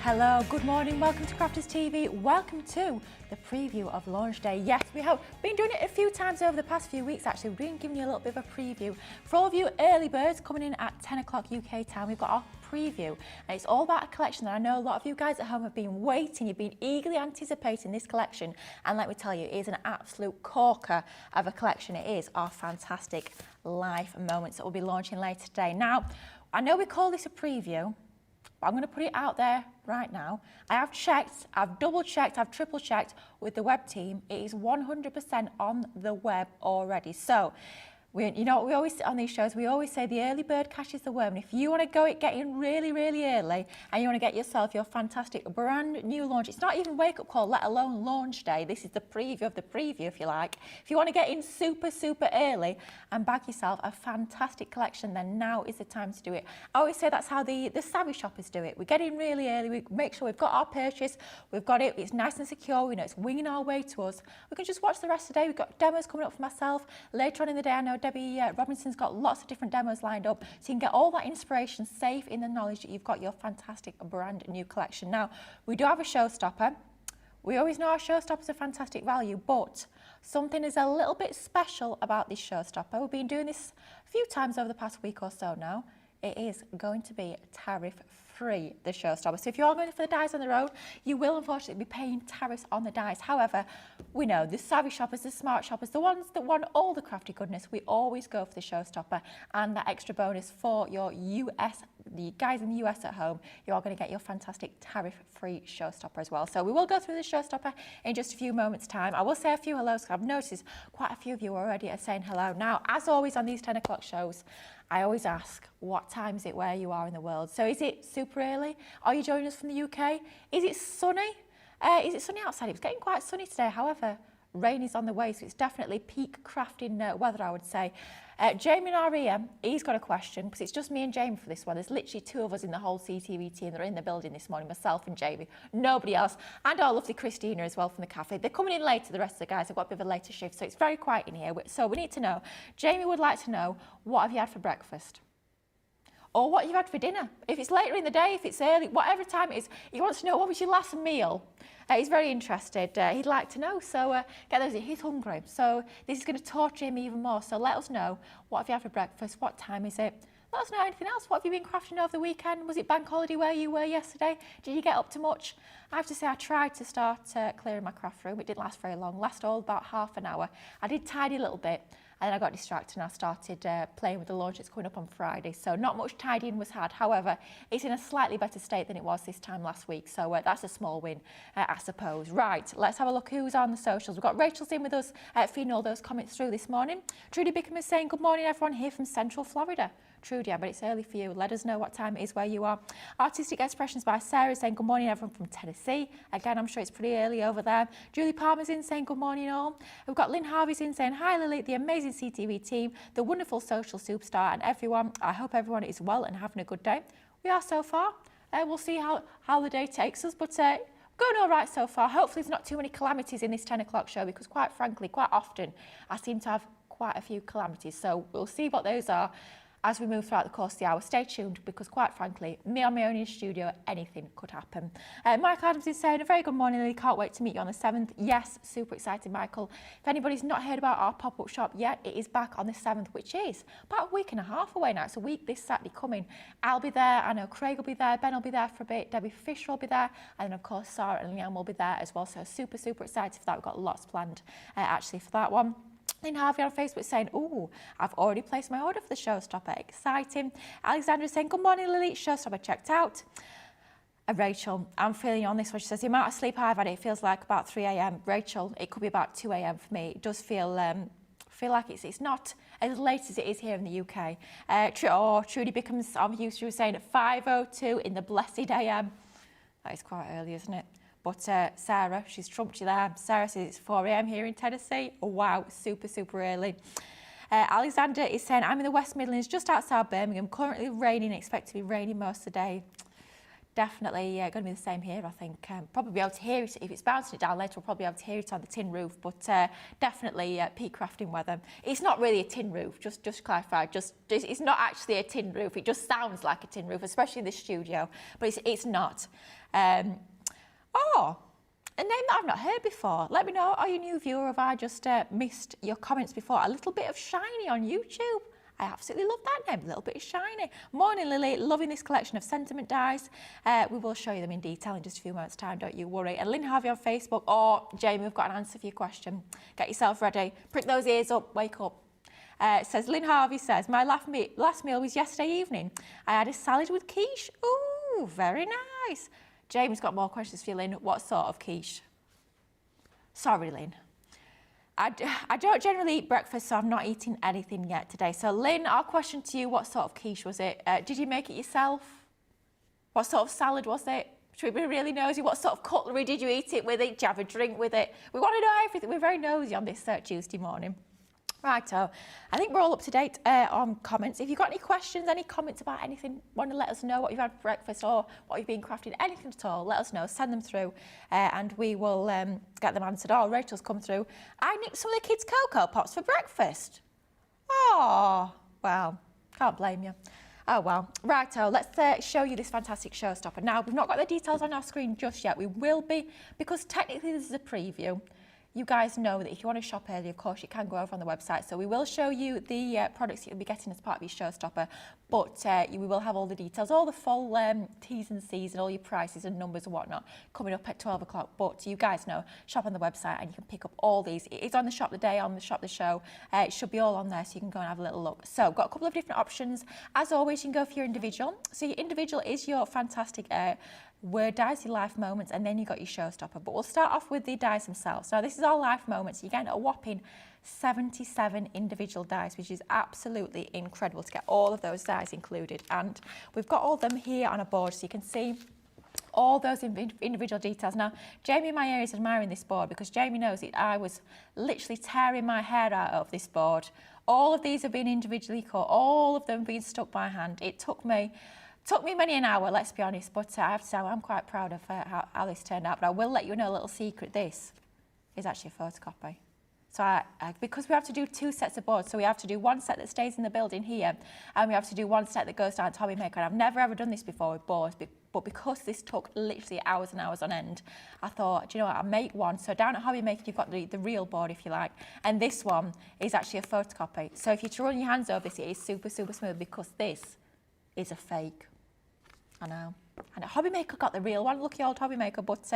Hello, good morning, welcome to Crafters TV, welcome to the preview of launch day. Yes, we have been doing it a few times over the past few weeks actually. We've been giving you a little bit of a preview. For all of you early birds coming in at 10 o'clock UK time, we've got our preview and it's all about a collection that I know a lot of you guys at home have been waiting, you've been eagerly anticipating this collection, and let me tell you, it is an absolute corker of a collection. It is our fantastic life moments that we'll be launching later today. Now, I know we call this a preview, but I'm going to put it out there right now. I have checked, I've double checked, I've triple checked with the web team. It is 100% on the web already. So, you know what we always say on these shows, we always say the early bird catches the worm. And if you want to get in really, really early and you want to get yourself your fantastic brand new launch, it's not even wake up call, let alone launch day. This is the preview of the preview, if you like. If you want to get in super, super early and bag yourself a fantastic collection, then now is the time to do it. I always say that's how the savvy shoppers do it. We get in really early, we make sure we've got our purchase, we've got it, it's nice and secure, we know it's winging our way to us. We can just watch the rest of the day. We've got demos coming up for myself. Later on in the day, I know Debbie Robinson's got lots of different demos lined up, so you can get all that inspiration safe in the knowledge that you've got your fantastic brand new collection. Now, we do have a showstopper. We always know our showstoppers are fantastic value, but something is a little bit special about this showstopper. We've been doing this a few times over the past week or so now. It is going to be tariff-free, the showstopper. So if you are going for the dies on the road, you will unfortunately be paying tariffs on the dies. However, we know the savvy shoppers, the smart shoppers, the ones that want all the crafty goodness, we always go for the showstopper and that extra bonus for your US, the guys in the US at home, you are going to get your fantastic tariff-free showstopper as well. So we will go through the showstopper in just a few moments' time. I will say a few hellos because I've noticed quite a few of you already are saying hello. Now, as always on these 10 o'clock shows, I always ask, what time is it where you are in the world? So is it super early? Are you joining us from the UK? Is it sunny? Is it sunny outside? It's getting quite sunny today. However, rain is on the way, so it's definitely peak crafting weather, I would say. Jamie in our EM, he's got a question, because it's just me and Jamie for this one. There's literally two of us in the whole CTV team that are in the building this morning, myself and Jamie, nobody else, and our lovely Christina as well from the cafe. They're coming in later, the rest of the guys have got a bit of a later shift, so it's very quiet in here. So we need to know, Jamie would like to know, what have you had for breakfast? Or what you've had for dinner. If it's later in the day, if it's early, whatever time it is, he wants to know what was your last meal. He's very interested. He'd like to know. So get those. He's hungry. So this is going to torture him even more. So let us know, what have you had for breakfast? What time is it? Let us know anything else. What have you been crafting over the weekend? Was it bank holiday where you were yesterday? Did you get up to much? I have to say I tried to start clearing my craft room. It didn't last very long. Last all about half an hour. I did tidy a little bit. And then I got distracted and I started playing with the launch that's coming up on Friday. So not much tidying was had. However, it's in a slightly better state than it was this time last week. So that's a small win, I suppose. Right, let's have a look who's on the socials. We've got Rachel's in with us, feeding all those comments through this morning. Trudy Bickham is saying, good morning everyone here from Central Florida. Trudy, I bet it's early for you. Let us know what time it is where you are. Artistic Expressions by Sarah saying, good morning everyone from Tennessee. Again, I'm sure it's pretty early over there. Julie Palmer's in saying, good morning all. We've got Lynn Harvey's in saying, hi Lily, the amazing CTV team, the wonderful social superstar, and everyone. I hope everyone is well and having a good day. We are so far. We'll see how the day takes us, but going all right so far. Hopefully there's not too many calamities in this 10 o'clock show, because quite frankly, quite often, I seem to have quite a few calamities. So we'll see what those are as we move throughout the course of the hour. Stay tuned, because quite frankly, me on my own in the studio, anything could happen. Mike Adams is saying, a very good morning, Lily. Can't wait to meet you on the 7th. Yes, super excited, Michael. If anybody's not heard about our pop-up shop yet, it is back on the 7th, which is about a week and a half away now. It's a week this Saturday coming. I'll be there. I know Craig will be there. Ben will be there for a bit. Debbie Fisher will be there. And then, of course, Sarah and Leanne will be there as well. So super, super excited for that. We've got lots planned, actually, for that one. Lynn Harvey on Facebook saying, oh, I've already placed my order for the showstopper. Exciting. Alexandra saying, good morning, Lily. Showstopper checked out. Rachel, I'm feeling on this one. She says, the amount of sleep I've had, it feels like about 3 a.m. Rachel, it could be about 2 a.m. for me. It does feel like it's not as late as it is here in the UK. Trudy Bickham's on view. She was saying at 5:02 in the blessed a.m. That is quite early, isn't it? But Sarah, she's trumped you there. Sarah says it's 4 a.m. here in Tennessee. Oh, wow, super, super early. Alexander is saying, I'm in the West Midlands, just outside Birmingham. Currently raining, expect to be raining most of the day. definitely going to be the same here, I think. Probably be able to hear it, if it's bouncing it down later, we'll probably be able to hear it on the tin roof, but definitely peak crafting weather. It's not really a tin roof, just clarify, it's not actually a tin roof, it just sounds like a tin roof, especially in the studio, but it's not. Oh, a name that I've not heard before. Let me know, are you a new viewer, have I just missed your comments before? A little bit of Shiny on YouTube. I absolutely love that name, a little bit of Shiny. Morning Lily, loving this collection of sentiment dies. We will show you them in detail in just a few moments time, don't you worry. And Lynn Harvey on Facebook, or Jamie, we've got an answer for your question. Get yourself ready, prick those ears up, wake up. Says Lynn Harvey says, my last meal was yesterday evening. I had a salad with quiche. Ooh, very nice. Jamie's got more questions for you, Lynn. What sort of quiche? Sorry, Lynn. I don't generally eat breakfast, so I'm not eating anything yet today. So, Lynn, our question to you, what sort of quiche was it? Did you make it yourself? What sort of salad was it? Should we be really nosy? What sort of cutlery did you eat it with? Did you have a drink with it? We want to know everything. We're very nosy on this Tuesday morning. Righto, I think we're all up to date on comments. If you've got any questions, any comments about anything, want to let us know what you've had for breakfast or what you've been crafting, anything at all, let us know, send them through and we will get them answered. Oh, Rachel's come through. I nicked some of the kids' Cocoa Pops for breakfast. Oh, well, can't blame you. Oh well, righto, let's show you this fantastic Showstopper. Now, we've not got the details on our screen just yet. We will be, because technically this is a preview. You guys know that if you want to shop early, of course, you can go over on the website. So we will show you the products that you'll be getting as part of your Showstopper, but we will have all the details, all the full T's and C's and all your prices and numbers and whatnot coming up at 12 o'clock. But you guys know, shop on the website and you can pick up all these. It's on the shop the day, on the shop the show. It should be all on there, so you can go and have a little look. So got a couple of different options. As always, you can go for your individual. So your individual is your fantastic word dies, your life moments, and then you got your Showstopper. But we'll start off with the dies themselves. Now, this is all life moments. You're getting a whopping 77 individual dies, which is absolutely incredible to get all of those dies included. And we've got all of them here on a board, so you can see all those individual details. Now, Jamie in my ear is admiring this board because Jamie knows that I was literally tearing my hair out of this board. All of these have been individually cut, all of them being stuck by hand. It took me many an hour, let's be honest, but I have to say I'm quite proud of how this turned out. But I will let you know a little secret. This is actually a photocopy. So because we have to do two sets of boards, so we have to do one set that stays in the building here, and we have to do one set that goes down to Hobby Maker. And I've never ever done this before with boards, but because this took literally hours and hours on end, I thought, do you know what, I'll make one. So down at Hobby Maker, you've got the real board, if you like, and this one is actually a photocopy. So if you run your hands over this, it is super, super smooth because this is a fake. I know. And Hobby Maker got the real one, lucky old Hobby Maker, but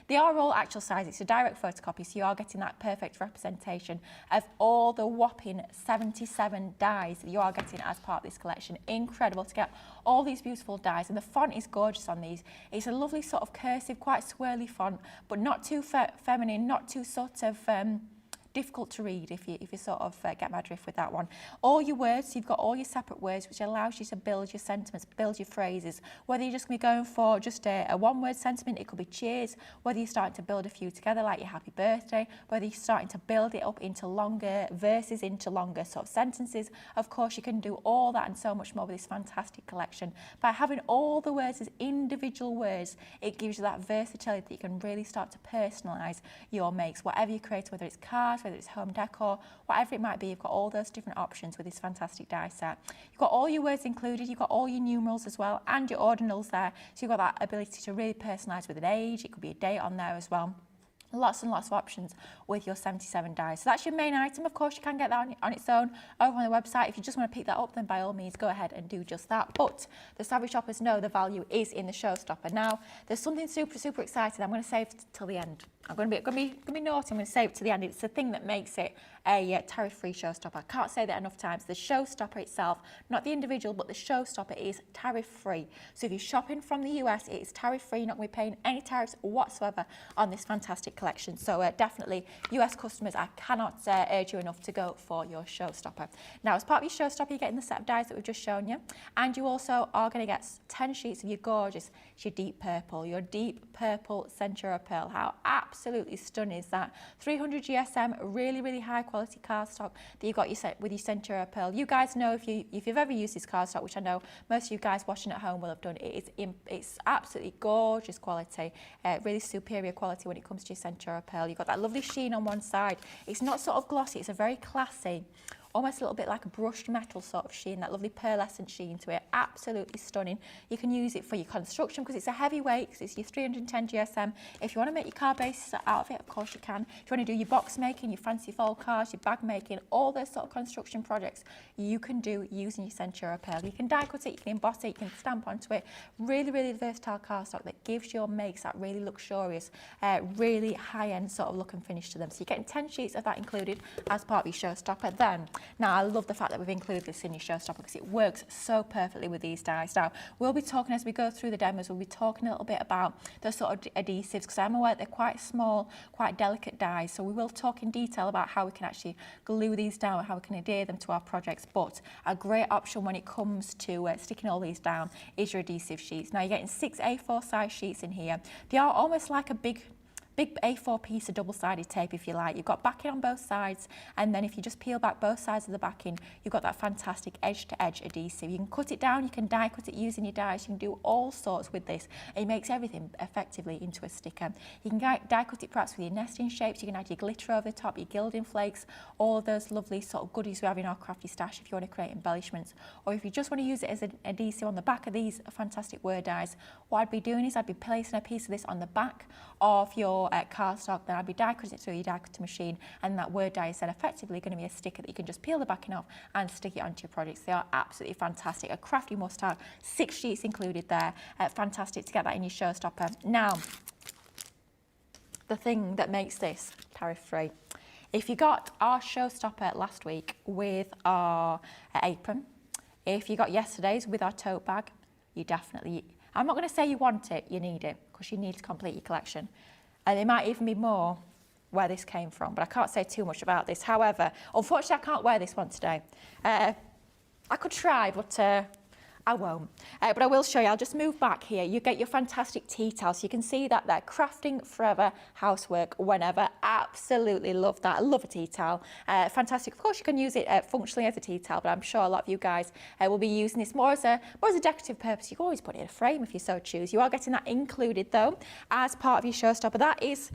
they are all actual size. It's a direct photocopy, so you are getting that perfect representation of all the whopping 77 dies that you are getting as part of this collection. Incredible to get all these beautiful dies, and the font is gorgeous on these. It's a lovely sort of cursive, quite swirly font, but not too feminine, not too sort of difficult to read, if you sort of get my drift with that one. All your words, you've got all your separate words, which allows you to build your sentiments, build your phrases. Whether you're just going to be going for just a one-word sentiment, it could be cheers. Whether you're starting to build a few together, like your happy birthday. Whether you're starting to build it up into longer verses, into longer sort of sentences. Of course, you can do all that and so much more with this fantastic collection. By having all the words as individual words, it gives you that versatility that you can really start to personalise your makes. Whatever you create, whether it's cards, whether it's home decor, whatever it might be, you've got all those different options with this fantastic die set. You've got all your words included, you've got all your numerals as well, and your ordinals there, so you've got that ability to really personalise with an age. It could be a date on there as well. Lots and lots of options with your 77 dies. So that's your main item. Of course, you can get that on its own over on the website. If you just want to pick that up, then by all means, go ahead and do just that. But the savvy shoppers know the value is in the Showstopper. Now, there's something super, super exciting. I'm going to save till the end. I'm going to be naughty. I'm going to save it to the end. It's the thing that makes it a tariff-free Showstopper. I can't say that enough times. The Showstopper itself, not the individual, but the Showstopper is tariff-free. So if you're shopping from the US, it is tariff-free. You're not going to be paying any tariffs whatsoever on this fantastic collection. So definitely US customers, I cannot urge you enough to go for your Showstopper. Now, as part of your Showstopper, you're getting the set of dies that we've just shown you, and you also are going to get 10 sheets of your gorgeous, your deep purple Centura Pearl. How absolutely stunning is that? 300 GSM, really high quality cardstock that you've got with your Centura Pearl. You guys know, if you've ever used this cardstock, which I know most of you guys watching at home will have done, it's absolutely gorgeous quality, really superior quality when it comes to your Centura Pearl. You've got that lovely sheen on one side. It's not sort of glossy, it's a very classy, almost a little bit like a brushed metal sort of sheen, that lovely pearlescent sheen to it. Absolutely stunning. You can use it for your construction because it's a heavy weight, because it's your 310 GSM. If you want to make your card bases out of it, of course you can. If you want to do your box making, your fancy fold cards, your bag making, all those sort of construction projects, you can do using your Centura Pearl. You can die cut it, you can emboss it, you can stamp onto it. Really versatile cardstock that gives your makes that really luxurious, really high-end sort of look and finish to them. So you're getting 10 sheets of that included as part of your Showstopper. Then, now I love the fact that we've included this in your Showstopper because it works so perfectly with these dies. Now, we'll be talking as we go through the demos, we'll be talking a little bit about those sort of adhesives, because I'm aware they're quite small, quite delicate dies. So we will talk in detail about how we can actually glue these down and how we can adhere them to our projects. But a great option when it comes to sticking all these down is your adhesive sheets. Now, you're getting 6 A4 size sheets in here. They are almost like a big A4 piece of double-sided tape, if you like. You've got backing on both sides, and then if you just peel back both sides of the backing, you've got that fantastic edge-to-edge adhesive. You can cut it down, you can die cut it using your dies, you can do all sorts with this. It makes everything effectively into a sticker. You can die cut it perhaps with your nesting shapes, you can add your glitter over the top, your gilding flakes, all of those lovely sort of goodies we have in our crafty stash if you want to create embellishments. Or if you just want to use it as an adhesive on the back of these fantastic word dies, what I'd be doing is I'd be placing a piece of this on the back of your cardstock, then I'd be die cutting it through your die cutter machine, and that word die is then effectively going to be a sticker that you can just peel the backing off and stick it onto your projects. They are absolutely fantastic. A crafty must-have, 6 sheets included there. Fantastic to get that in your Showstopper. Now, the thing that makes this tariff-free. If you got our Showstopper last week with our apron, if you got yesterday's with our tote bag, you definitely, I'm not going to say you want it, you need it, because you need to complete your collection. And there might even be more where this came from, but I can't say too much about this. However, unfortunately, I can't wear this one today. I could try, but I won't. But I will show you. I'll just move back here. You get your fantastic tea towels. You can see that they're crafting forever, housework whenever. Absolutely love that. I love a tea towel. Fantastic. Of course, you can use it functionally as a tea towel, but I'm sure a lot of you guys will be using this more as a decorative purpose. You can always put it in a frame if you so choose. You are getting that included though as part of your Showstopper. That is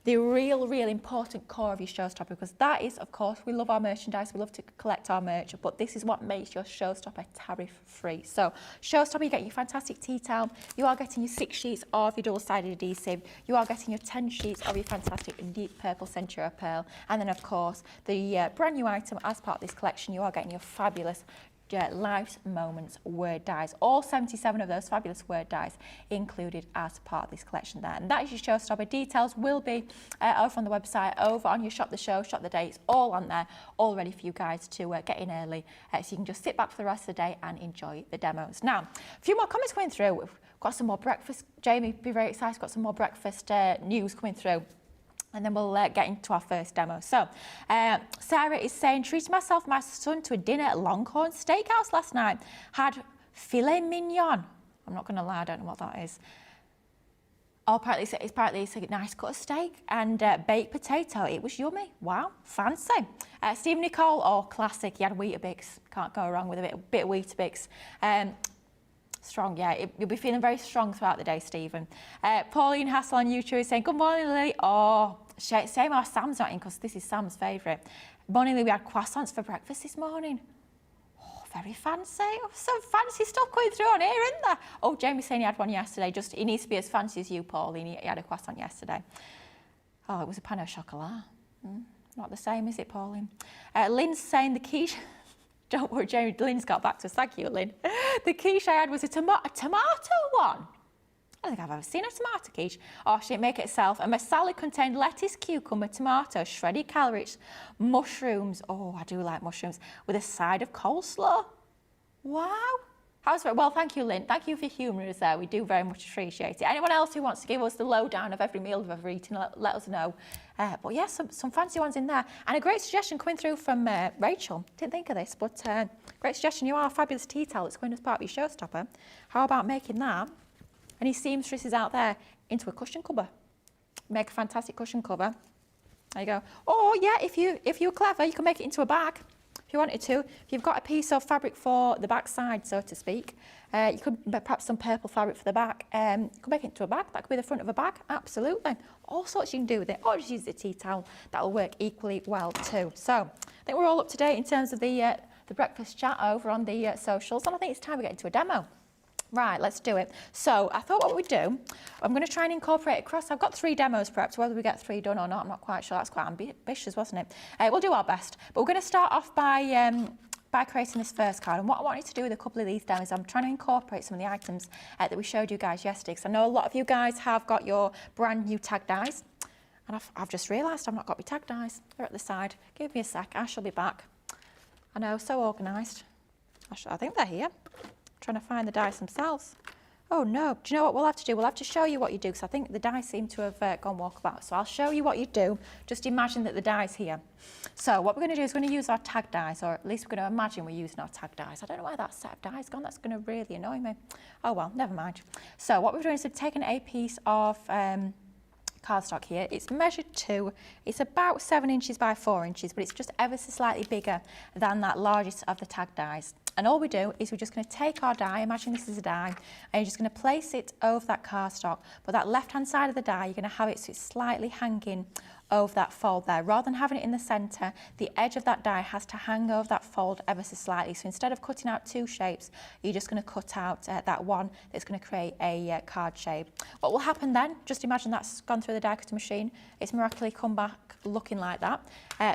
the real important core of your Showstopper, because that is, of course, we love our merchandise, we love to collect our merch, but this is what makes your Showstopper tariff-free. So, Showstopper, you get your fantastic tea towel, you are getting your 6 sheets of your double-sided adhesive, you are getting your 10 sheets of your fantastic deep purple Centura Pearl, and then, of course, the brand new item as part of this collection, you are getting your fabulous Life's Moments word dies. All 77 of those fabulous word dies included as part of this collection there. And that is your Showstopper. Details will be over on the website, over on your Shop the Show, Shop the Day. It's all on there, all ready for you guys to get in early. So you can just sit back for the rest of the day and enjoy the demos. Now, a few more comments coming through. We've got some more breakfast. Jamie, be very excited. Got some more breakfast news coming through. And then we'll get into our first demo. So, Sarah is saying, treated myself and my son to a dinner at Longhorn Steakhouse last night. Had filet mignon. I'm not going to lie, I don't know what that is. Oh, apparently it's a nice cut of steak and baked potato. It was yummy. Wow, fancy. Stephen Nicole, oh, classic. He had Weetabix. Can't go wrong with a bit of Weetabix. Strong, yeah. You'll be feeling very strong throughout the day, Stephen. Pauline Hassel on YouTube is saying, good morning, Lily. Oh, same as Sam's not in, because this is Sam's favourite. Morning, Lily, we had croissants for breakfast this morning. Oh, very fancy. Oh, some fancy stuff coming through on here, isn't there? Oh, Jamie's saying he had one yesterday. Just, he needs to be as fancy as you, Pauline. He had a croissant yesterday. Oh, it was a pain au chocolat. Not the same, is it, Pauline? Lynn's saying the quiche... Don't worry, Jamie, Lynn's got back to us. Thank you, Lynn. The quiche I had was a tomato one. I don't think I've ever seen a tomato quiche. Oh, she didn't make it herself. And my salad contained lettuce, cucumber, tomato, shredded carrots, mushrooms. Oh, I do like mushrooms. With a side of coleslaw. Wow. Well, thank you, Lynn. Thank you for humouring us there. We do very much appreciate it. Anyone else who wants to give us the lowdown of every meal we've ever eaten, let us know. But yeah, some fancy ones in there. And a great suggestion coming through from Rachel. Didn't think of this, but great suggestion. You are a fabulous tea towel that's going as part of your showstopper. How about making that, any seamstresses out there, into a cushion cover? Make a fantastic cushion cover. There you go. Or yeah, if you're clever, you can make it into a bag. If you wanted to, if you've got a piece of fabric for the back side, so to speak, you could perhaps some purple fabric for the back. You could make it into a bag. That could be the front of a bag. Absolutely. All sorts you can do with it. Or just use the tea towel. That'll work equally well too. So I think we're all up to date in terms of the breakfast chat over on the socials, and I think it's time we get into a demo. Right, let's do it. So I thought what we'd do, I'm going to try and incorporate across. I've got 3 demos prepped. Whether we get 3 done or not, I'm not quite sure. That's quite ambitious, wasn't it? We'll do our best. But we're going to start off by creating this first card. And what I wanted to do with a couple of these demos, I'm trying to incorporate some of the items that we showed you guys yesterday. Because I know a lot of you guys have got your brand new tag dies. And I've just realised I've not got my tag dies. They're at the side. Give me a sec. I shall be back. I know, so organised. I think they're here. Trying to find the dice themselves. Oh no, do you know what we'll have to do? We'll have to show you what you do, because I think the dice seem to have gone walkabout. So I'll show you what you do. Just imagine that the dice here. So what we're going to do is we're going to use our tag dice, or at least we're going to imagine we're using our tag dice. I don't know where that set of dice gone. That's going to really annoy me. Oh well, never mind. So what we're doing is we've taken a piece of cardstock here. It's measured to, it's about 7 inches by 4 inches, but it's just ever so slightly bigger than that largest of the tag dies. And all we do is we're just going to take our die, imagine this is a die, and you're just going to place it over that cardstock. But that left-hand side of the die, you're going to have it so it's slightly hanging over that fold there. Rather than having it in the centre, the edge of that die has to hang over that fold ever so slightly. So instead of cutting out 2 shapes, you're just going to cut out that one that's going to create a card shape. What will happen then, just imagine that's gone through the die cutter machine, it's miraculously come back looking like that.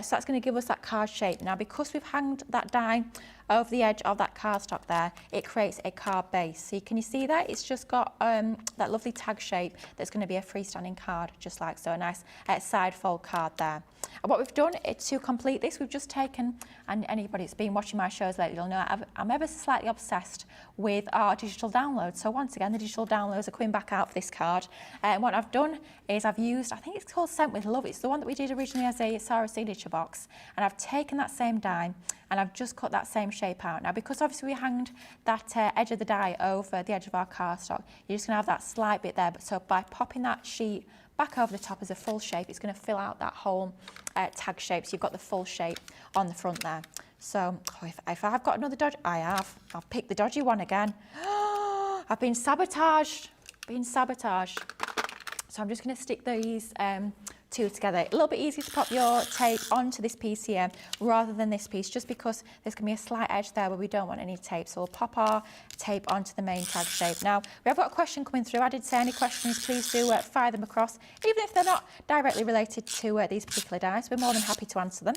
So that's going to give us that card shape. Now, because we've hanged that die over the edge of that cardstock there, it creates a card base. So can you see that? It's just got that lovely tag shape that's going to be a freestanding card, just like so, a nice side fold card there. And what we've done to complete this, we've just taken, and anybody that's been watching my shows lately will know I'm ever so slightly obsessed with our digital downloads. So once again, the digital downloads are coming back out for this card. And what I've done is I've used, I think it's called Sent With Love. It's the one that we did originally as a Sarah signature box. And I've taken that same die and I've just cut that same shape out. Now, because obviously we hanged that edge of the die over the edge of our cardstock, you're just going to have that slight bit there. But so by popping that sheet back over the top as a full shape, it's going to fill out that whole tag shape. So you've got the full shape on the front there. So if I've got another dodge, I have. I'll pick the dodgy one again. I've been sabotaged. So I'm just going to stick these 2 together. A little bit easier to pop your tape onto this piece here rather than this piece, just because there's going to be a slight edge there where we don't want any tape. So we'll pop our tape onto the main tag shape. Now, we have got a question coming through. I did say any questions, please do fire them across, even if they're not directly related to these particular dies. We're more than happy to answer them.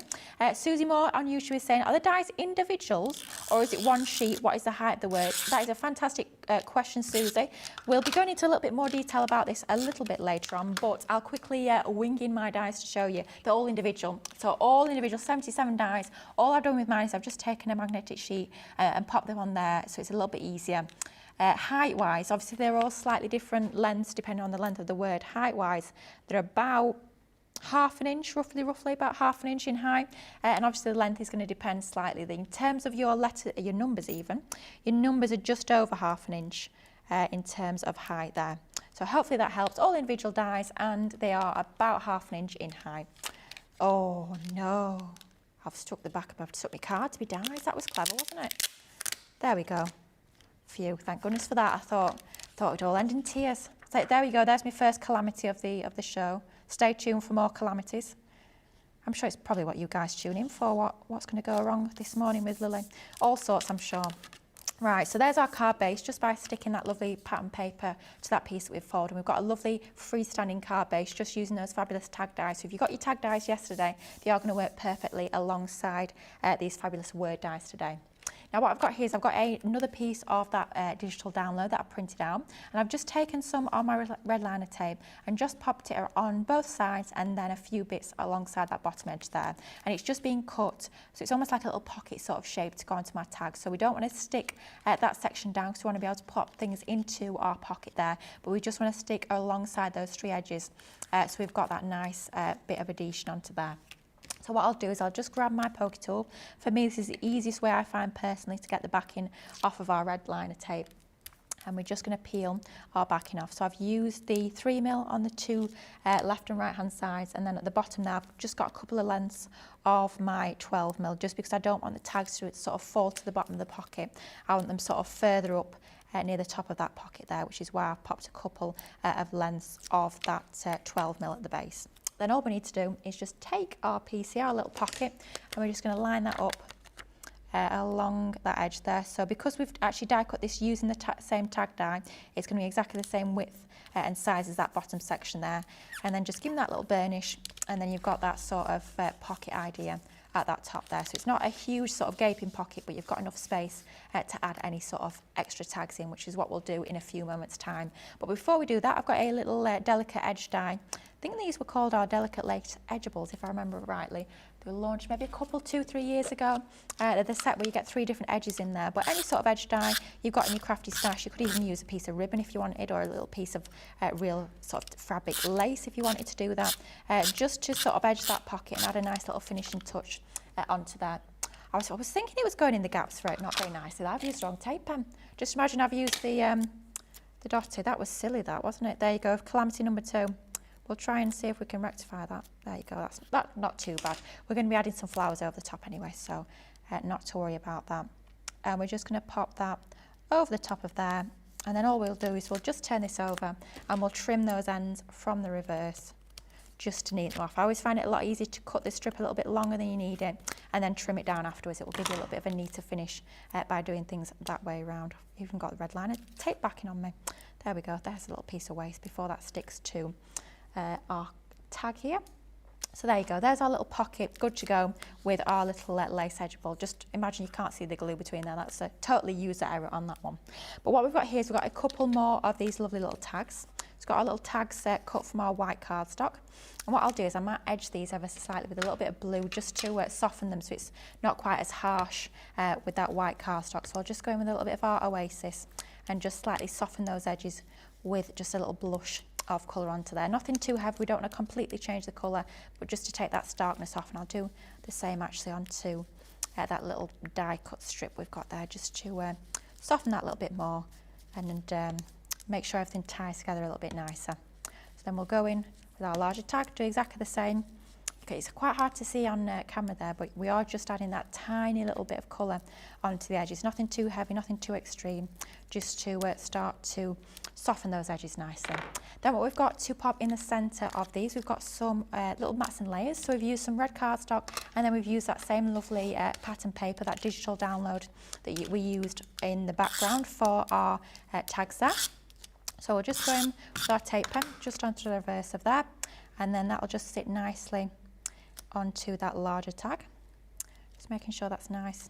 Susie Moore on YouTube is saying, are the dies individuals or is it one sheet? What is the height of the word? That is a fantastic question, Susie. We'll be going into a little bit more detail about this a little bit later on, but I'll quickly wing in my dies to show you. They're all individual. So all individual, 77 dies. All I've done with mine is I've just taken a magnetic sheet and popped them on there, so it's a little bit easier. Height-wise, obviously they're all slightly different lengths depending on the length of the word. Height-wise, they're about half an inch, roughly about half an inch in height, and obviously the length is going to depend slightly. In terms of your your numbers even, your numbers are just over half an inch in terms of height there. So hopefully that helps. All individual dies, and they are about half an inch in height. Oh no, I've stuck my card to be dies. That was clever, wasn't it? There we go. Phew, thank goodness for that. I thought it'd all end in tears. So there we go, there's my first calamity of the show. Stay tuned for more calamities. I'm sure it's probably what you guys tune in for, what's going to go wrong this morning with Lily. All sorts, I'm sure. Right, so there's our card base, just by sticking that lovely pattern paper to that piece that we've folded. And we've got a lovely freestanding card base, just using those fabulous tag dies. So if you got your tag dies yesterday, they are going to work perfectly alongside these fabulous word dies today. Now what I've got here is I've got another piece of that digital download that I printed out, and I've just taken some of my red liner tape and just popped it on both sides and then a few bits alongside that bottom edge there. And it's just being cut, so it's almost like a little pocket sort of shape to go onto my tag. So we don't want to stick that section down because we want to be able to pop things into our pocket there, but we just want to stick alongside those 3 edges. So we've got that nice bit of adhesion onto there. So what I'll do is I'll just grab my pokey tool. For me, this is the easiest way I find personally to get the backing off of our red liner tape. And we're just going to peel our backing off. So I've used the 3mm on the 2 left and right hand sides, and then at the bottom there I've just got a couple of lengths of my 12mm, just because I don't want the tags to sort of fall to the bottom of the pocket. I want them sort of further up near the top of that pocket there, which is why I've popped a couple of lengths of that 12mm at the base. Then all we need to do is just take our piece here, our little pocket, and we're just going to line that up along that edge there. So because we've actually die cut this using the same tag die, it's going to be exactly the same width and size as that bottom section there. And then just give them that little burnish, and then you've got that sort of pocket idea at that top there. So it's not a huge sort of gaping pocket, but you've got enough space to add any sort of extra tags in, which is what we'll do in a few moments time. But before we do that, I've got a little delicate edge die. I think these were called our delicate lace edgeables, if I remember rightly. They were launched maybe a couple, 2-3 years ago. They're the set where you get 3 different edges in there. But any sort of edge die you've got in your crafty stash, you could even use a piece of ribbon if you wanted, or a little piece of real sort of fabric lace if you wanted to do that, just to sort of edge that pocket and add a nice little finishing touch onto that. I was thinking it was going in the gaps, right? Not very nicely. I've used the wrong tape pen. Just imagine I've used the dotty. That was silly, that, wasn't it? There you go, calamity number 2. We'll try and see if we can rectify that. There you go, that's not too bad. We're going to be adding some flowers over the top anyway, so not to worry about that. And we're just going to pop that over the top of there, and then all we'll do is we'll just turn this over and we'll trim those ends from the reverse just to neaten them off. I always find it a lot easier to cut this strip a little bit longer than you need it and then trim it down afterwards. It will give you a little bit of a neater finish by doing things that way around. I've even got the red liner tape backing on me. There we go, there's a little piece of waste before that sticks to our tag here. So there you go, there's our little pocket, good to go with our little lace edgeable. Just imagine you can't see the glue between there, that's a totally user error on that one. But what we've got here is we've got a couple more of these lovely little tags. It's got our little tags cut from our white cardstock. And what I'll do is I might edge these ever so slightly with a little bit of blue just to soften them so it's not quite as harsh with that white cardstock. So I'll just go in with a little bit of our Oasis and just slightly soften those edges with just a little blush of colour onto there. Nothing too heavy, we don't want to completely change the colour, but just to take that starkness off. And I'll do the same actually onto that little die cut strip we've got there, just to soften that a little bit more and make sure everything ties together a little bit nicer. So then we'll go in with our larger tag, do exactly the same. Okay, it's quite hard to see on camera there, but we are just adding that tiny little bit of colour onto the edges. Nothing too heavy, nothing too extreme, just to start to soften those edges nicely. Then what we've got to pop in the centre of these, we've got some little mats and layers. So we've used some red cardstock, and then we've used that same lovely pattern paper, that digital download that we used in the background for our tags there. So we'll just go in with our tape pen just onto the reverse of that, and then that'll just sit nicely onto that larger tag. Just making sure that's nice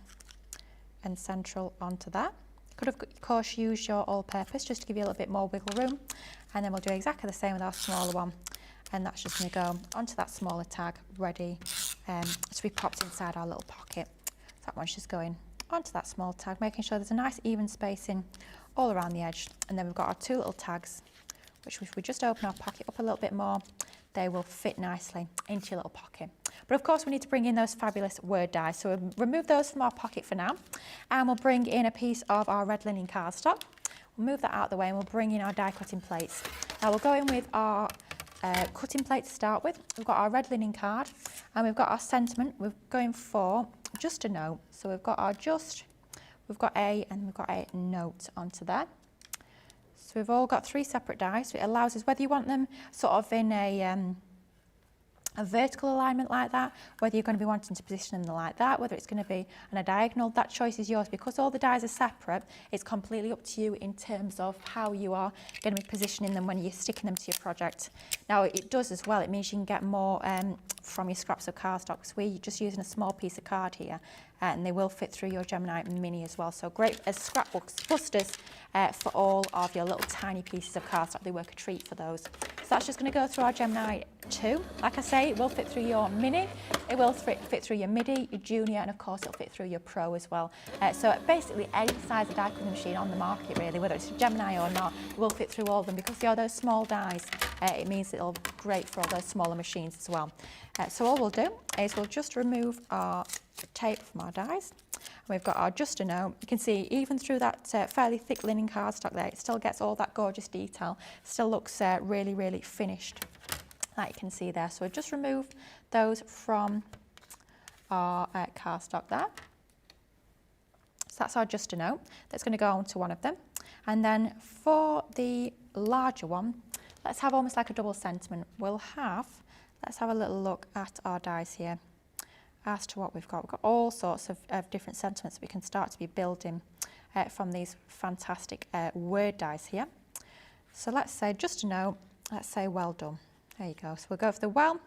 and central onto that. You could have, of course, used your all-purpose just to give you a little bit more wiggle room. And then we'll do exactly the same with our smaller one. And that's just going to go onto that smaller tag, ready to be popped inside our little pocket. So that one's just going onto that small tag, making sure there's a nice even spacing all around the edge. And then we've got our 2 little tags, which if we just open our pocket up a little bit more, they will fit nicely into your little pocket. But of course we need to bring in those fabulous word dies. So we'll remove those from our pocket for now, and we'll bring in a piece of our red linen cardstock. We'll move that out of the way and we'll bring in our die cutting plates. Now we'll go in with our cutting plate to start with. We've got our red linen card and we've got our sentiment. We're going for just a note. So we've got our just, we've got a, and we've got a note onto there. So we've all got 3 separate dies, so it allows us, whether you want them sort of in a a vertical alignment like that, whether you're going to be wanting to position them like that, whether it's going to be on a diagonal, that choice is yours. Because all the dies are separate, it's completely up to you in terms of how you are going to be positioning them when you're sticking them to your project. Now it does as well, it means you can get more from your scraps of cardstock, because we're just using a small piece of card here, and they will fit through your Gemini Mini as well. So great as scrapbooks, busters for all of your little tiny pieces of cardstock. They work a treat for those. So that's just going to go through our Gemini 2. Like I say, it will fit through your Mini, it will fit through your Midi, your Junior, and of course it'll fit through your Pro as well. So basically any size of die cutting machine on the market really, whether it's a Gemini or not, it will fit through all of them, because they are those small dies. It means it'll be great for all those smaller machines as well. So all we'll do is we'll just remove our tape from our dies. We've got our just a note. You can see even through that fairly thick linen cardstock there, it still gets all that gorgeous detail. Still looks really, really finished, like you can see there. So we'll just remove those from our cardstock there. So that's our just a note. That's going to go onto one of them. And then for the larger one, let's have almost like a double sentiment. Let's have a little look at our dies here as to what we've got. We've got all sorts of different sentiments we can start to be building from these fantastic word dies here. So let's say, just a note, let's say well done. There you go. So we'll go for the well,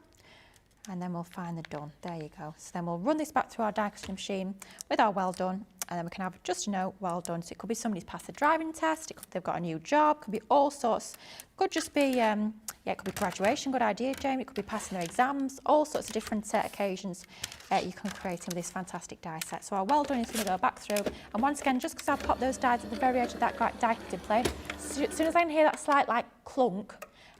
and then we'll find the done. There you go. So then we'll run this back through our die cutting machine with our well done, and then we can have just a note, well done. So it could be somebody's passed a driving test, they've got a new job, could be all sorts. Could just be, yeah, it could be graduation, good idea, Jamie. It could be passing their exams, all sorts of different occasions you can create with this fantastic die set. So our well done is going to go back through, and once again, just because I've popped those dies at the very edge of that die cutting plate, as soon as I can hear that slight like clunk,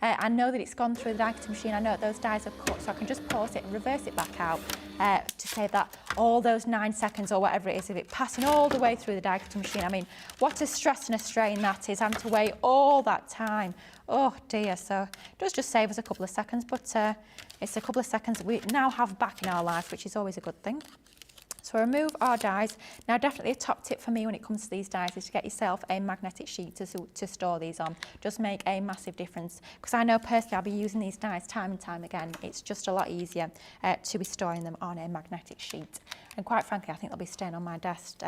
I know that it's gone through the die cutting machine. I know that those dies are cut, so I can just pause it and reverse it back out to save that all those 9 seconds or whatever it is of it passing all the way through the die cutting machine. I mean, what a stress and a strain that is, having to wait all that time. Oh dear. So it does just save us a couple of seconds, but it's a couple of seconds that we now have back in our life, which is always a good thing. So remove our dies. Now definitely a top tip for me when it comes to these dies is to get yourself a magnetic sheet to store these on. Just make a massive difference, because I know personally I'll be using these dies time and time again. It's just a lot easier to be storing them on a magnetic sheet. And quite frankly, I think they'll be staying on my desk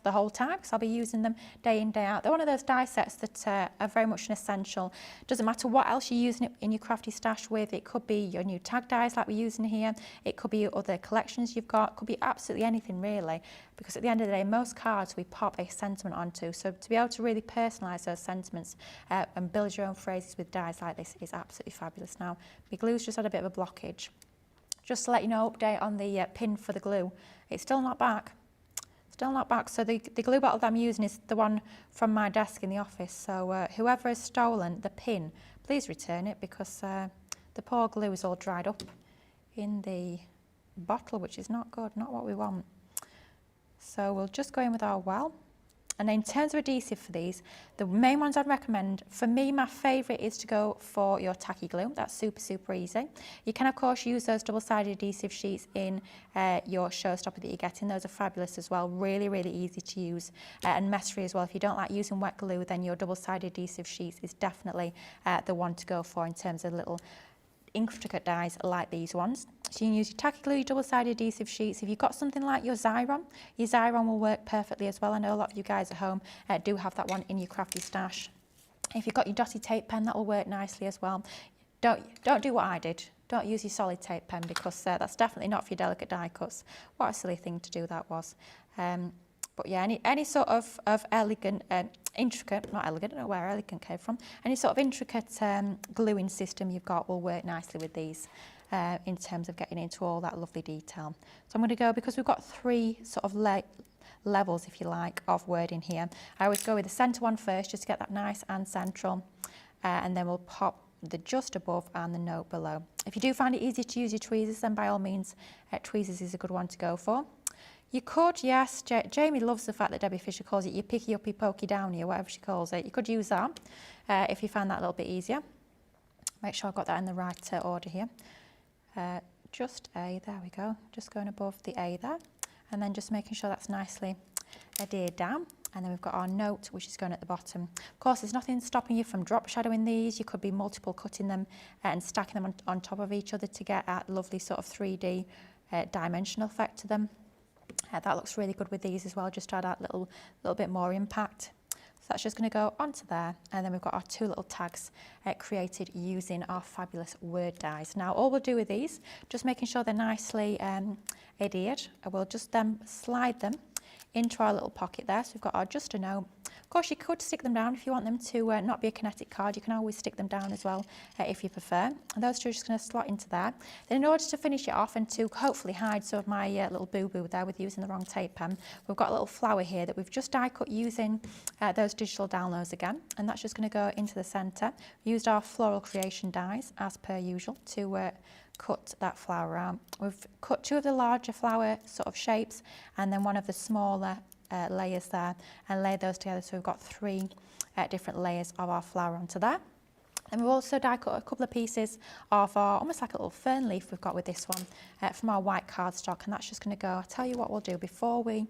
the whole time, because I'll be using them day in, day out. They're one of those die sets that are very much an essential. Doesn't matter what else you're using it in your crafty stash with. It could be your new tag dies like we're using here. It could be other collections you've got. It could be absolutely anything really, because at the end of the day, most cards we pop a sentiment onto. So to be able to really personalise those sentiments and build your own phrases with dies like this is absolutely fabulous. Now, my glue's just had a bit of a blockage. Just to let you know, update on the pin for the glue. It's still not back. Still not back. So the glue bottle that I'm using is the one from my desk in the office. So whoever has stolen the pin, please return it, because the poor glue is all dried up in the bottle, which is not good, not what we want. So we'll just go in with our well. And in terms of adhesive for these, the main ones I'd recommend, for me, my favourite is to go for your tacky glue. That's super, super easy. You can, of course, use those double-sided adhesive sheets in your Showstopper that you're getting. Those are fabulous as well. Really, really easy to use and mess-free as well. If you don't like using wet glue, then your double-sided adhesive sheets is definitely the one to go for in terms of little intricate dies like these ones. So you can use your tacky glue, your double-sided adhesive sheets. If you've got something like your Xyron will work perfectly as well. I know a lot of you guys at home do have that one in your crafty stash. If you've got your dotty tape pen, that will work nicely as well. Don't do what I did. Don't use your solid tape pen, because that's definitely not for your delicate die cuts. What a silly thing to do that was. But yeah, any sort of elegant, intricate, not elegant, I don't know where elegant came from, any sort of intricate gluing system you've got will work nicely with these in terms of getting into all that lovely detail. So I'm going to go, because we've got 3 sort of levels, if you like, of wording here. I always go with the centre one first, just to get that nice and central, and then we'll pop the just above and the note below. If you do find it easy to use your tweezers, then by all means, tweezers is a good one to go for. You could, yes, Jamie loves the fact that Debbie Fisher calls it your picky uppy pokey downy, or whatever she calls it. You could use that if you find that a little bit easier. Make sure I've got that in the right order here. Just A, there we go. Just going above the A there, and then just making sure that's nicely adhered down. And then we've got our note, which is going at the bottom. Of course, there's nothing stopping you from drop shadowing these. You could be multiple cutting them and stacking them on top of each other to get that lovely sort of 3D dimensional effect to them. That looks really good with these as well, just to add that little bit more impact. So that's just going to go onto there. And then we've got our 2 little tags created using our fabulous word dies. Now, all we'll do with these, just making sure they're nicely adhered, we'll just then slide them into our little pocket there. So we've got our just a note. Of course, you could stick them down if you want them to not be a kinetic card. You can always stick them down as well if you prefer. And those 2 are just going to slot into there. Then in order to finish it off and to hopefully hide some of my little boo-boo there with using the wrong tape pen, we've got a little flower here that we've just die cut using those digital downloads again. And that's just going to go into the centre. We used our floral creation dies as per usual to cut that flower out. We've cut 2 of the larger flower sort of shapes and then 1 of the smaller layers there and laid those together, so we've got 3 different layers of our flower onto there. And we've also die cut a couple of pieces of our, almost like a little fern leaf we've got with this one from our white cardstock, and that's just going to go. I'll tell you what we'll do before we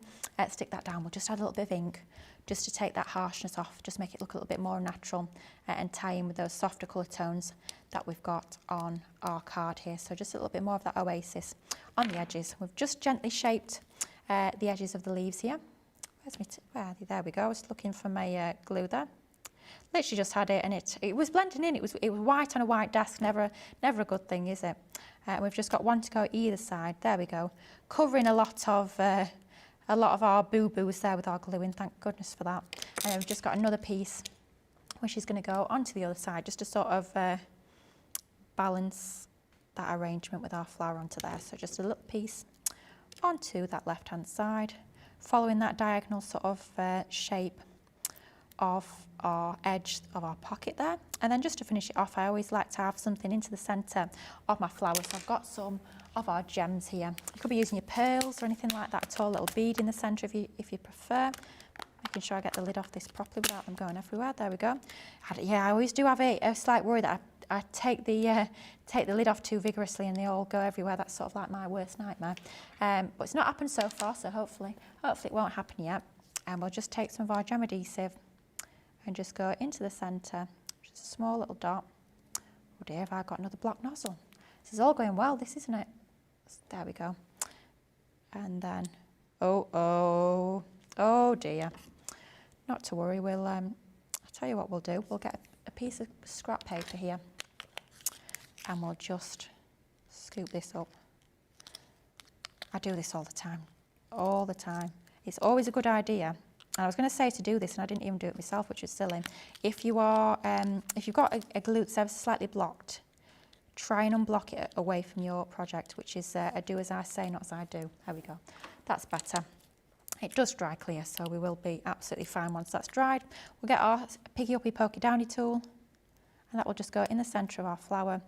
stick that down. We'll just add a little bit of ink just to take that harshness off, just make it look a little bit more natural and tie in with those softer colour tones that we've got on our card here. So just a little bit more of that oasis on the edges. We've just gently shaped the edges of the leaves here. Where are they? There we go. I was looking for my glue there. Literally just had it, and it was blending in. It was white on a white desk. Never a good thing, is it? We've just got 1 to go either side. There we go. Covering a lot of our boo-boos there with our glue in. Thank goodness for that. And we've just got another piece, which is going to go onto the other side, just to sort of balance that arrangement with our flower onto there. So just a little piece onto that left-hand side, following that diagonal sort of shape of our edge of our pocket there. And then just to finish it off, I always like to have something into the centre of my flower. So I've got some of our gems here. You could be using your pearls or anything like that at all. A little bead in the centre if you prefer. Making sure I get the lid off this properly without them going everywhere. There we go. Yeah, I always do have a slight worry that I take the lid off too vigorously and they all go everywhere. That's sort of like my worst nightmare. But it's not happened so far, so hopefully it won't happen yet. And we'll just take some of our gem adhesive and just go into the centre. Just a small little dot. Oh dear, have I got another block nozzle? This is all going well, this, isn't it? There we go. And then, oh dear. Not to worry, I'll tell you what we'll do. We'll get a piece of scrap paper here and we'll just scoop this up. I do this all the time. It's always a good idea. And I was going to say to do this, and I didn't even do it myself, which is silly. If you've got a glue that's ever slightly blocked, try and unblock it away from your project, which is a do as I say, not as I do. There we go. That's better. It does dry clear, so we will be absolutely fine once that's dried. We'll get our Piggy Uppy Pokey Downy tool, and that will just go in the centre of our flower.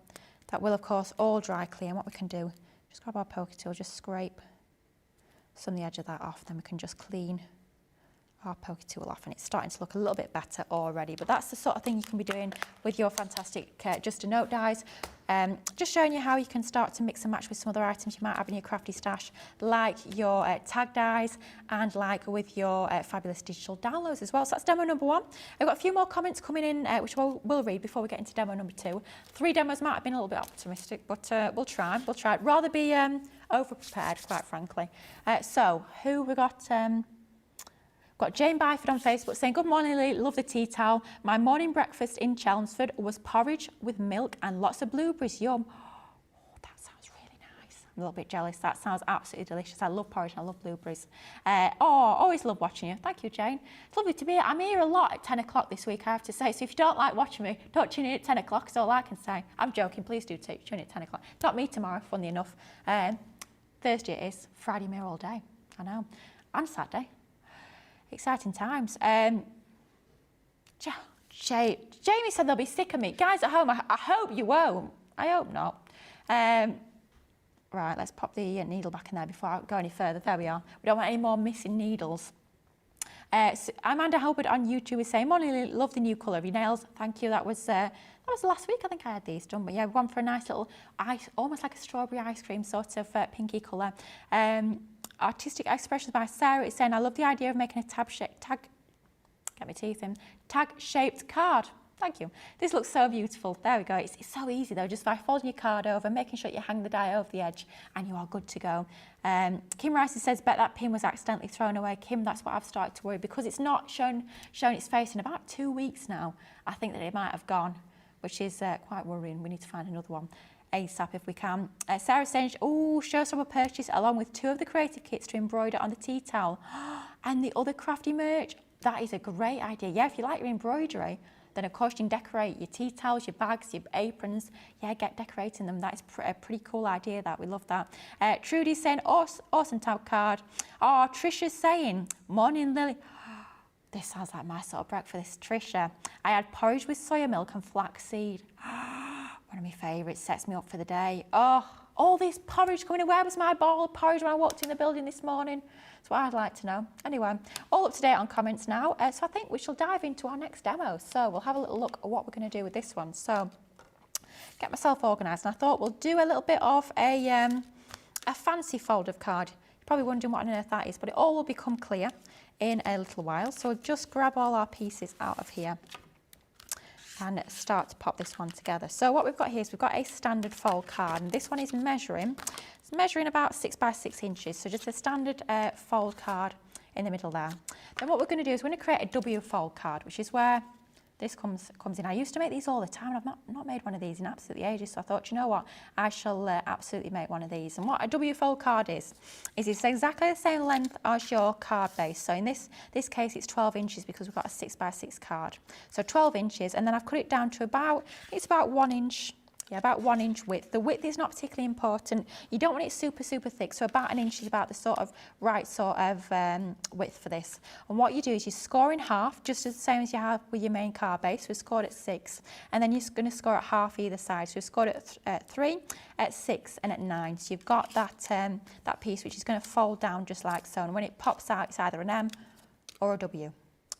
That will, of course, all dry clear. And what we can do, just grab our pokey tool, just scrape some of the edge of that off, then we can just clean our pokey tool off, and it's starting to look a little bit better already. But that's the sort of thing you can be doing with your fantastic Just a Note dies. Just showing you how you can start to mix and match with some other items you might have in your crafty stash, like your tag dies and like with your fabulous digital downloads as well. So that's demo number 1. I've got a few more comments coming in, which we'll read before we get into demo number 2. 3 demos might have been a little bit optimistic, but we'll try. Rather be over-prepared, quite frankly. So who we got? Got Jane Byford on Facebook saying, good morning, Lily, love the tea towel. My morning breakfast in Chelmsford was porridge with milk and lots of blueberries. Yum. Oh, that sounds really nice. I'm a little bit jealous. That sounds absolutely delicious. I love porridge and I love blueberries. Always love watching you. Thank you, Jane. It's lovely to be here. I'm here a lot at 10 o'clock this week, I have to say. So if you don't like watching me, don't tune in at 10 o'clock. That's all I can say. I'm joking. Please do tune in at 10 o'clock. Not me tomorrow, funny enough. Thursday it is. Friday, I'm here all day. I know. And Saturday. Exciting times. Jamie said they'll be sick of me. Guys at home, I hope you won't. I hope not. Right, let's pop the needle back in there before I go any further. There we are. We don't want any more missing needles. So Amanda Halbert on YouTube is saying, Molly, love the new colour of your nails. Thank you. That was last week, I think I had these done. But yeah, we've gone for a nice little ice, almost like a strawberry ice cream sort of pinky colour. Artistic Expressions by Sarah is saying, I love the idea of making a tag get my teeth in, tag shaped card. Thank you. This looks so beautiful. There we go. It's so easy though, just by folding your card over, making sure you hang the die over the edge, and you are good to go. Kim Rice says, bet that pin was accidentally thrown away. Kim, that's what I've started to worry, because it's not shown its face in about 2 weeks now. I think that it might have gone, which is quite worrying. We need to find another one ASAP if we can. Sarah saying, oh, Showstopper purchase along with 2 of the creative kits to embroider on the tea towel and the other crafty merch. That is a great idea. Yeah, if you like your embroidery, then of course you can decorate your tea towels, your bags, your aprons. Yeah, get decorating them. That is a pretty cool idea, that. We love that. Trudy's saying, awesome tab card. Oh, Trisha's saying, morning Lily. This sounds like my sort of breakfast. Trisha, I had porridge with soya milk and flaxseed. One of my favourites, sets me up for the day. Oh, all this porridge coming in. Where was my bowl of porridge when I walked in the building this morning? That's what I'd like to know. Anyway, all up to date on comments now. So I think we shall dive into our next demo. So we'll have a little look at what we're going to do with this one. So get myself organised, and I thought we'll do a little bit of a fancy fold of card. You're probably wondering what on earth that is, but it all will become clear in a little while. So we'll just grab all our pieces out of here and start to pop this one together. So what we've got here is we've got a standard fold card, and this one is measuring about 6 by 6 inches. So just a standard fold card in the middle there. Then what we're going to do is we're going to create a W fold card, which is where this comes in. I used to make these all the time, and I've not made one of these in absolutely ages, so I thought, you know what, I shall absolutely make one of these. And what a W fold card is it's exactly the same length as your card base. So in this case, it's 12 inches because we've got a 6 by 6 card. So 12 inches, and then I've cut it down to about 1 inch. Yeah, about 1 inch width. The width is not particularly important. You don't want it super, super thick. So about 1 inch is about the sort of right sort of width for this. And what you do is you score in half, just as the same as you have with your main card base. We scored at 6, and then you're going to score at half either side. So we scored at 3, at 6, and at 9. So you've got that piece which is going to fold down just like so. And when it pops out, it's either an M or a W.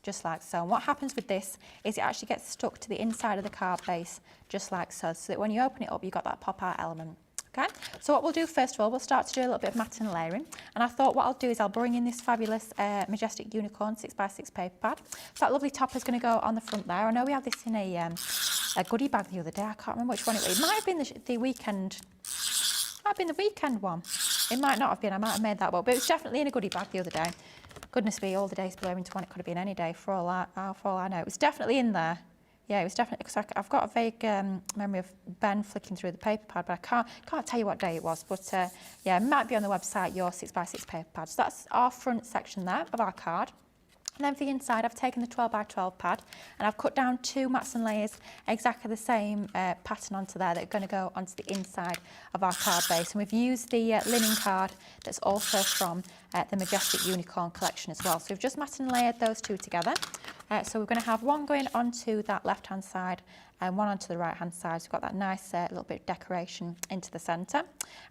Just like so. And what happens with this is it actually gets stuck to the inside of the card base, just like so, so that when you open it up, you've got that pop out element. Okay, so what we'll do first of all, we'll start to do a little bit of matting and layering. And I thought what I'll do is I'll bring in this fabulous Majestic Unicorn 6 by 6 paper pad. So that lovely top is going to go on the front there. I know we had this in a goodie bag the other day. I can't remember which one it was. It might have been the weekend. Might have been the weekend one. It might not have been. I might have made that one, but it was definitely in a goodie bag the other day. Goodness me, all the days blur into one. It could have been any day for all I know. It was definitely in there. Yeah, it was definitely, because I've got a vague memory of Ben flicking through the paper pad, but I can't tell you what day it was. But yeah, it might be on the website, your 6 by 6 paper pad. So that's our front section there of our card. And then for the inside, I've taken the 12 by 12 pad, and I've cut down 2 mats and layers, exactly the same pattern onto there that are going to go onto the inside of our card base. And we've used the linen card that's also from the Majestic Unicorn collection as well. So we've just matted and layered those 2 together. So we're going to have one going onto that left-hand side and one onto the right-hand side. So we've got that nice little bit of decoration into the centre.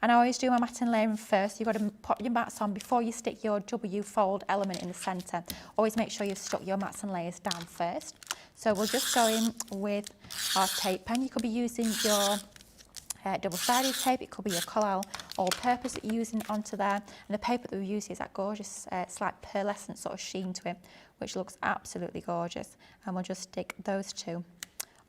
And I always do my matting and layering first. You've got to pop your mats on before you stick your W fold element in the centre. Always make sure you've stuck your mats and layers down first. So we'll just go in with our tape pen. You could be using your double-sided tape. It could be your Collal all-purpose that you're using onto there. And the paper that we use is that gorgeous slight pearlescent sort of sheen to it, which looks absolutely gorgeous. And we'll just stick those 2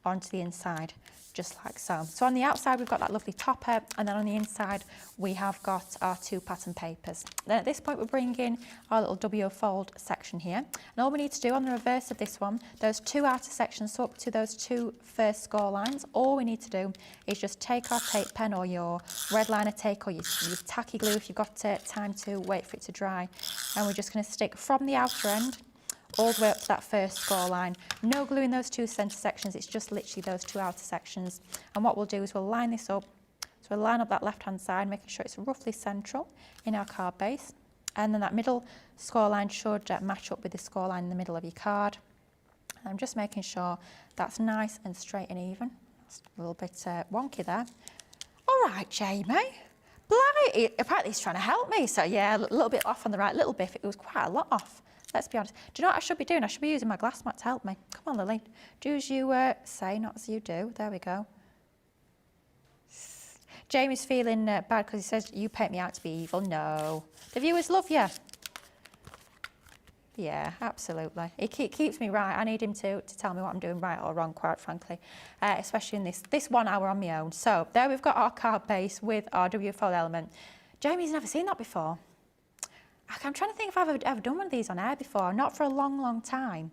onto the inside, just like so. So on the outside, we've got that lovely topper, and then on the inside, we have got our 2 pattern papers. Then at this point, we're bringing in our little W fold section here. And all we need to do on the reverse of this one, those 2 outer sections, so up to those 2 first score lines, all we need to do is just take our tape pen or your red liner tape or your tacky glue if you've got time to wait for it to dry. And we're just going to stick from the outer end all the way up to that first score line. No glue in those 2 centre sections, it's just literally those 2 outer sections. And what we'll do is we'll line this up. So we'll line up that left-hand side, making sure it's roughly central in our card base. And then that middle score line should match up with the score line in the middle of your card. And I'm just making sure that's nice and straight and even. That's a little bit wonky there. All right, Jamie. Blimey, apparently he's trying to help me. So yeah, a little bit off on the right, little bit. It was quite a lot off. Let's be honest. Do you know what I should be doing? I should be using my glass mat to help me. Come on, Lily. Do as you say, not as you do. There we go. Jamie's feeling bad because he says, you paint me out to be evil. No. The viewers love you. Yeah, absolutely. He keeps me right. I need him to tell me what I'm doing right or wrong, quite frankly, especially in this 1 hour on my own. So there we've got our card base with our WFO element. Jamie's never seen that before. I'm trying to think if I've ever done one of these on air before. Not for a long, long time.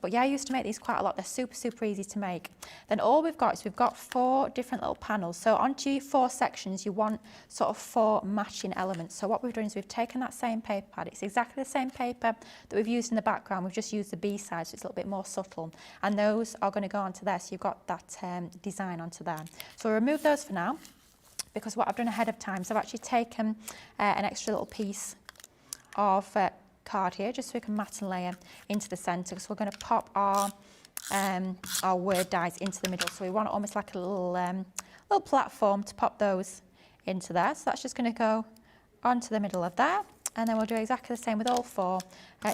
But yeah, I used to make these quite a lot. They're super, super easy to make. Then all we've got is we've got 4 different little panels. So onto your 4 sections, you want sort of 4 matching elements. So what we've done is we've taken that same paper pad. It's exactly the same paper that we've used in the background. We've just used the B side, so it's a little bit more subtle. And those are going to go onto there. So you've got that design onto there. So we'll remove those for now, because what I've done ahead of time is I've actually taken an extra little piece of card here, just so we can mat and layer into the centre. So we're going to pop our word dies into the middle. So we want almost like a little platform to pop those into there. So that's just going to go onto the middle of there. And then we'll do exactly the same with all 4.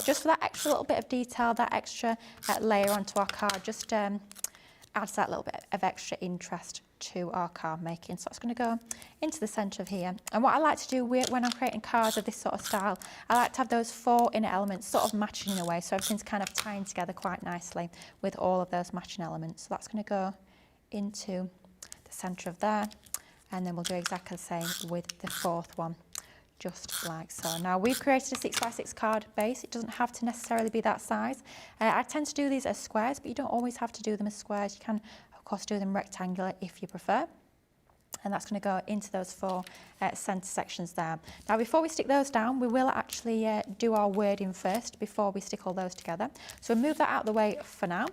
Just for that extra little bit of detail, that extra layer onto our card, just adds that little bit of extra interest to our card making. So it's going to go into the centre of here. And what I like to do when I'm creating cards of this sort of style, I like to have those 4 inner elements sort of matching in a way, so everything's kind of tying together quite nicely with all of those matching elements. So that's going to go into the centre of there, and then we'll do exactly the same with the 4th one, just like so. Now we've created a 6x6 card base. It doesn't have to necessarily be that size. I tend to do these as squares, but you don't always have to do them as squares. You can of course do them rectangular if you prefer. And that's going to go into those 4 centre sections there. Now before we stick those down, we will actually do our wording first before we stick all those together. So we'll move that out of the way for now.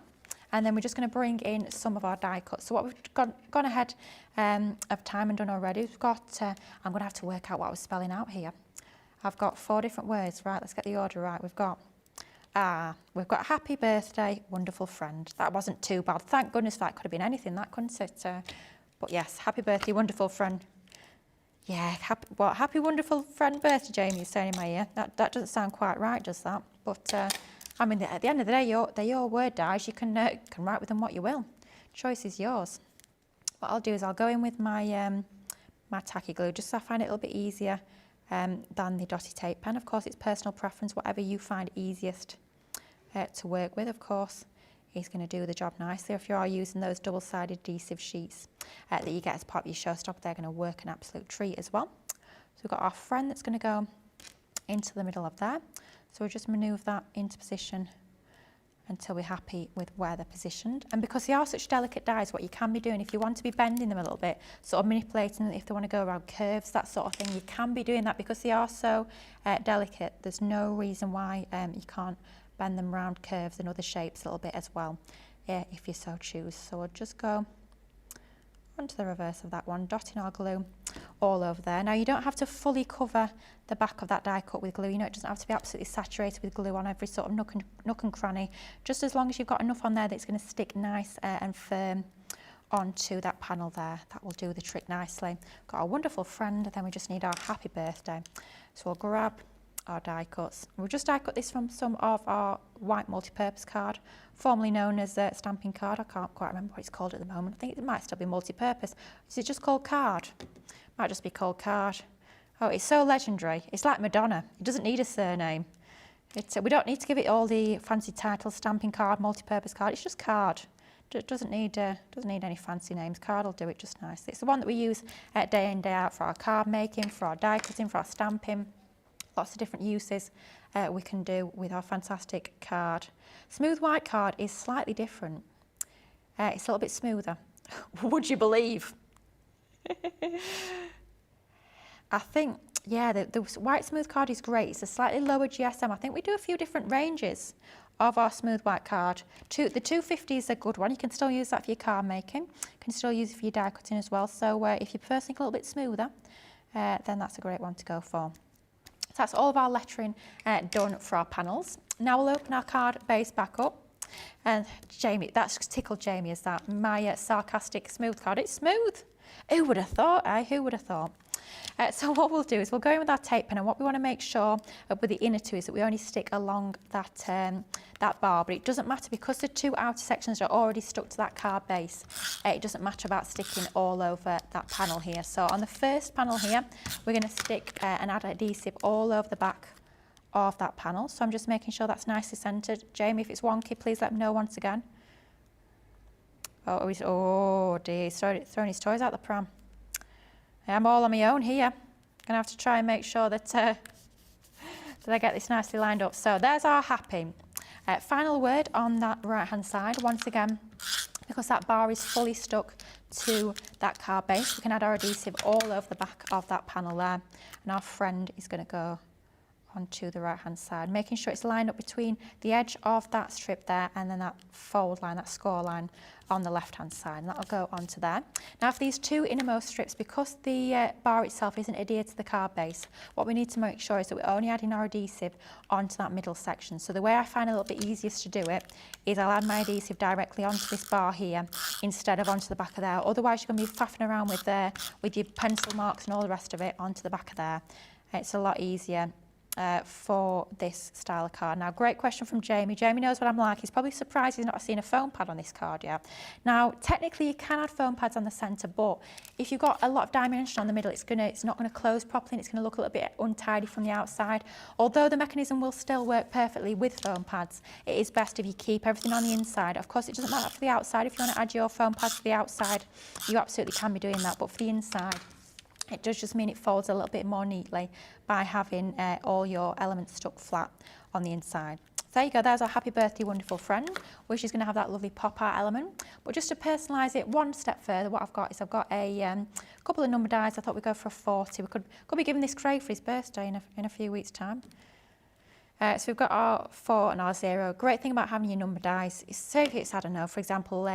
And then we're just going to bring in some of our die cuts. So what we've gone ahead of time and done already, we've got, I'm going to have to work out what I was spelling out here. I've got 4 different words, right? Let's get the order right. We've got happy birthday, wonderful friend. That wasn't too bad. Thank goodness that could have been anything, that couldn't it? But yes, happy birthday, wonderful friend. Yeah, happy wonderful friend birthday, Jamie, you're saying in my ear. That doesn't sound quite right, does that? But I mean, at the end of the day, they're your word dies. You can write with them what you will. Choice is yours. What I'll do is I'll go in with my my tacky glue, just so I find it a little bit easier than the dotty tape pen. Of course, it's personal preference, whatever you find easiest to work with, of course, is going to do the job nicely. If you are using those double-sided adhesive sheets that you get as part of your Showstopper, they're going to work an absolute treat as well. So we've got our friend that's going to go into the middle of there. So we'll just manoeuvre that into position until we're happy with where they're positioned. And because they are such delicate dies, what you can be doing, if you want to be bending them a little bit, sort of manipulating them, if they want to go around curves, that sort of thing, you can be doing that because they are so delicate. There's no reason why you can't bend them around curves and other shapes a little bit as well, if you so choose. So we'll just go onto the reverse of that one, dotting our glue all over there. Now you don't have to fully cover the back of that die cut with glue. You know, it doesn't have to be absolutely saturated with glue on every sort of nook and cranny. Just as long as you've got enough on there that it's going to stick nice and firm onto that panel there. That will do the trick nicely. Got our wonderful friend, and then we just need our happy birthday. So we'll grab our die cuts. We'll just die cut this from some of our white multi-purpose card, formerly known as stamping card. I can't quite remember what it's called at the moment. I think it might still be multi-purpose. Is it just called card? Might just be called card. Oh, it's so legendary. It's like Madonna. It doesn't need a surname. We don't need to give it all the fancy titles, stamping card, multi-purpose card. It's just card. It doesn't need any fancy names. Card will do it just nicely. It's the one that we use day in, day out for our card making, for our die cutting, for our stamping. Lots of different uses we can do with our fantastic card. Smooth white card is slightly different. It's a little bit smoother. Would you believe? I think, yeah, the white smooth card is great. It's a slightly lower GSM. I think we do a few different ranges of our smooth white card. The 250 is a good one. You can still use that for your card making. You can still use it for your die cutting as well. So if you prefer something a little bit smoother, then that's a great one to go for. So that's all of our lettering done for our panels. Now we'll open our card base back up. And Jamie, that's tickled Jamie, is that my sarcastic smooth card? It's smooth. Who would have thought, eh? Who would have thought? So what we'll do is we'll go in with our tape pen, and what we want to make sure with the inner two is that we only stick along that that bar, but it doesn't matter because the 2 outer sections are already stuck to that card base. It doesn't matter about sticking all over that panel here. So on the first panel here, we're going to stick and add adhesive all over the back of that panel. So I'm just making sure that's nicely centred. Jamie, if it's wonky, please let me know once again. Oh dear, he's throwing his toys out the pram. I'm all on my own here. Gonna have to try and make sure that, that I get this nicely lined up. So there's our happy. Final word on that right hand side, once again, because that bar is fully stuck to that card base, we can add our adhesive all over the back of that panel there. And our friend is going to go onto the right hand side, making sure it's lined up between the edge of that strip there and then that fold line, that score line on the left hand side, and that'll go onto there. Now for these two innermost strips, because the bar itself isn't adhered to the card base, what we need to make sure is that we're only adding our adhesive onto that middle section. So the way I find a little bit easiest to do it is I'll add my adhesive directly onto this bar here instead of onto the back of there. Otherwise you're going to be faffing around with your pencil marks and all the rest of it onto the back of there. It's a lot easier for this style of card. Now, great question from Jamie. Jamie knows what I'm like. He's probably surprised he's not seen a foam pad on this card yet. Now, technically you can add foam pads on the centre, but if you've got a lot of dimension on the middle, it's not going to close properly and it's going to look a little bit untidy from the outside. Although the mechanism will still work perfectly with foam pads, it is best if you keep everything on the inside. Of course, it doesn't matter for the outside. If you want to add your foam pads to the outside, you absolutely can be doing that, but for the inside, it does just mean it folds a little bit more neatly by having all your elements stuck flat on the inside. So there you go, there's our happy birthday wonderful friend, which is going to have that lovely pop art element. But just to personalise it one step further, what I've got is I've got a couple of number dies. I thought we'd go for a 40. We could be giving this Craig for his birthday in a few weeks' time. So we've got our 4 and our 0. Great thing about having your number dies is, say if it's, I don't know, for example,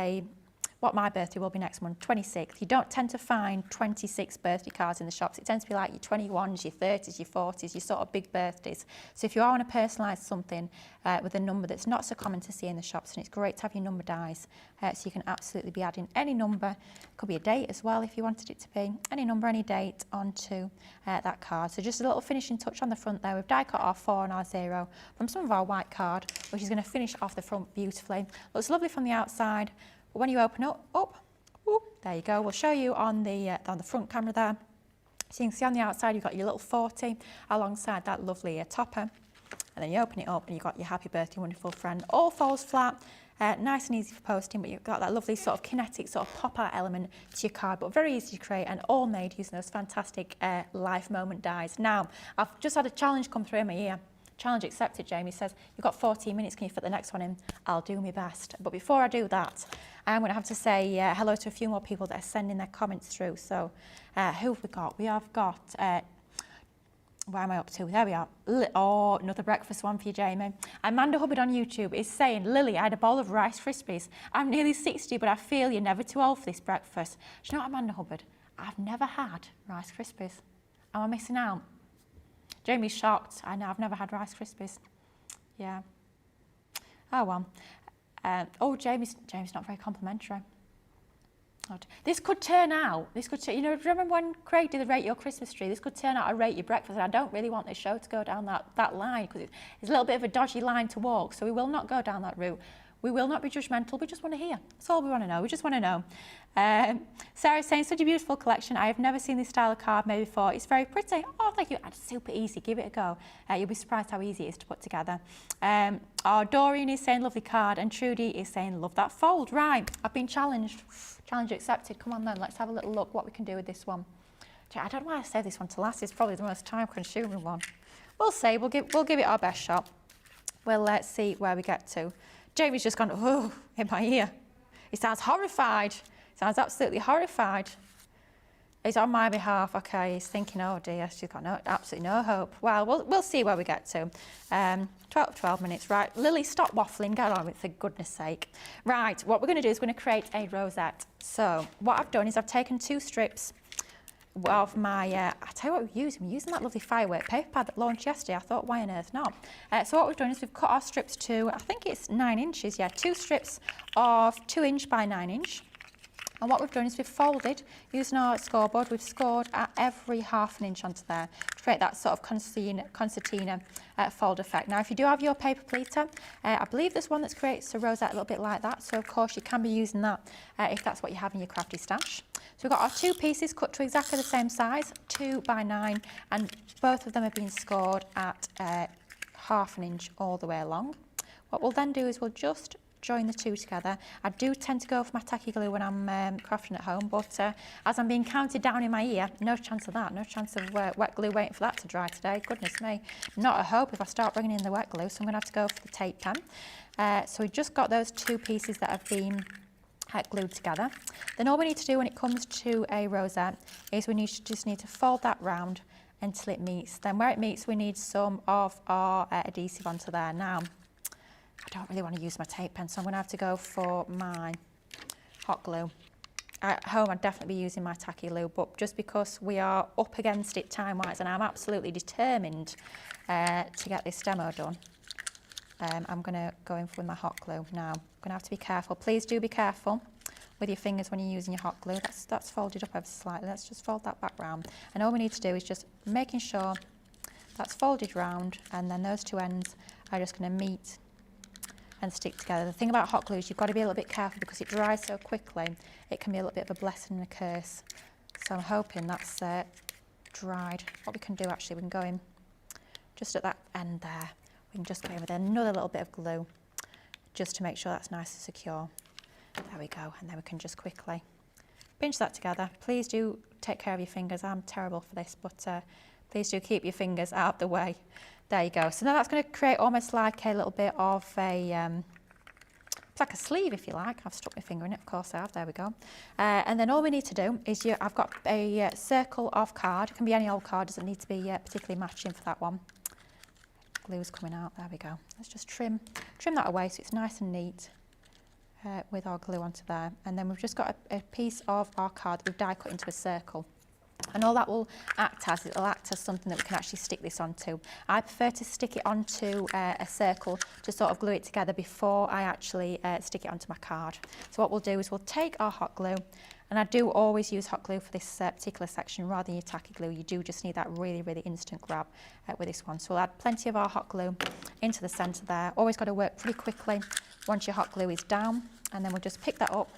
what my birthday will be next month, 26th. You don't tend to find 26 birthday cards in the shops. It tends to be like your 21s, your 30s, your 40s, your sort of big birthdays. So if you are want to personalise something with a number that's not so common to see in the shops, and it's great to have your number dies, so you can absolutely be adding any number. Could be a date as well if you wanted it to be. Any number, any date onto that card. So just a little finishing touch on the front there. We've die cut our 4 and our 0 from some of our white card, which is going to finish off the front beautifully. Looks lovely from the outside. But when you open up, there you go. We'll show you on the front camera there. So you can see on the outside you've got your little 40 alongside that lovely topper. And then you open it up and you've got your happy birthday wonderful friend. All folds flat, nice and easy for posting, but you've got that lovely sort of kinetic sort of pop art element to your card, but very easy to create and all made using those fantastic life moment dies. Now, I've just had a challenge come through in my ear. Challenge accepted, Jamie says. You've got 14 minutes, can you fit the next one in? I'll do my best. But before I do that, I'm going to have to say hello to a few more people that are sending their comments through. So who have we got? We have got, where am I up to? There we are. Oh, another breakfast one for you, Jamie. Amanda Hubbard on YouTube is saying, Lily, I had a bowl of Rice Krispies. I'm nearly 60, but I feel you're never too old for this breakfast. Do you know what, Amanda Hubbard? I've never had Rice Krispies. Am I missing out? Jamie's shocked. I know, I've never had Rice Krispies. Yeah. Oh, well. Jamie's not very complimentary. This could turn out, you know, remember when Craig did the Rate Your Christmas Tree? This could turn out a Rate Your Breakfast, and I don't really want this show to go down that line, because it's a little bit of a dodgy line to walk, so we will not go down that route. We will not be judgmental, we just want to hear. That's all we want to know, we just want to know. Sarah's saying, such a beautiful collection. I have never seen this style of card made before. It's very pretty. Oh, thank you. It's super easy, give it a go. You'll be surprised how easy it is to put together. Dorian is saying, lovely card, and Trudy is saying, love that fold. Right, I've been challenged. Challenge accepted. Come on then, let's have a little look what we can do with this one. I don't know why I say this one to last. It's probably the most time-consuming one. We'll see. We'll give it our best shot. Well, let's see where we get to. Jamie's just gone, oh, in my ear. He sounds horrified. Sounds absolutely horrified. He's on my behalf. Okay, he's thinking, oh dear, she's got absolutely no hope. Well, we'll see where we get to. 12 minutes, right. Lily, stop waffling, get on with it, for goodness sake. Right, what we're going to do is we're going to create a rosette. So what I've done is I've taken 2 strips of my, I tell you what we're using that lovely firework paper pad that launched yesterday. I thought, why on earth not? So what we've done is we've cut our strips to, I think it's 9 inches, yeah, 2 strips of 2 inch by 9 inch. And what we've done is we've folded, using our scoreboard, we've scored at every ½ inch onto there to create that sort of concertina fold effect. Now, if you do have your paper pleater, I believe there's one that creates a rosette a little bit like that. So, of course, you can be using that if that's what you have in your crafty stash. So we've got our 2 pieces cut to exactly the same size, 2 by 9, and both of them have been scored at 1/2 inch all the way along. What we'll then do is we'll just join the two together. I do tend to go for my tacky glue when I'm crafting at home, but as I'm being counted down in my ear, no chance of that, no chance of wet glue waiting for that to dry today. Goodness me, not a hope if I start bringing in the wet glue, so I'm going to have to go for the tape pen. So we've just got those two pieces that have been glued together. Then all we need to do when it comes to a rosette is we just need to fold that round until it meets. Then where it meets, we need some of our adhesive onto there. Now, I don't really want to use my tape pen, so I'm going to have to go for my hot glue. At home, I'd definitely be using my tacky glue, but just because we are up against it time-wise, and I'm absolutely determined to get this demo done, I'm going to go in with my hot glue. Now, I'm going to have to be careful. Please do be careful with your fingers when you're using your hot glue. That's folded up ever so slightly. Let's just fold that back round. And all we need to do is just making sure that's folded round, and then those two ends are just going to meet and stick together. The thing about hot glue is you've got to be a little bit careful because it dries so quickly. It can be a little bit of a blessing and a curse. So I'm hoping that's dried. What we can do actually, we can go in just at that end there. We can just go in with another little bit of glue just to make sure that's nice and secure. There we go. And then we can just quickly pinch that together. Please do take care of your fingers. I'm terrible for this, but please do keep your fingers out of the way. There you go. So now that's going to create almost like a little bit of a, it's like a sleeve if you like. I've stuck my finger in it, of course I have. There we go. And then all we need to do is I've got a circle of card. It can be any old card, doesn't need to be particularly matching for that one. Glue's coming out. There we go. Let's just trim that away so it's nice and neat with our glue onto there. And then we've just got a piece of our card that we've die cut into a circle. And all that will act as, it'll act as something that we can actually stick this onto. I prefer to stick it onto a circle to sort of glue it together before I actually stick it onto my card. So what we'll do is we'll take our hot glue, and I do always use hot glue for this particular section rather than your tacky glue. You do just need that really, really instant grab with this one. So we'll add plenty of our hot glue into the centre there. Always got to work pretty quickly once your hot glue is down, and then we'll just pick that up,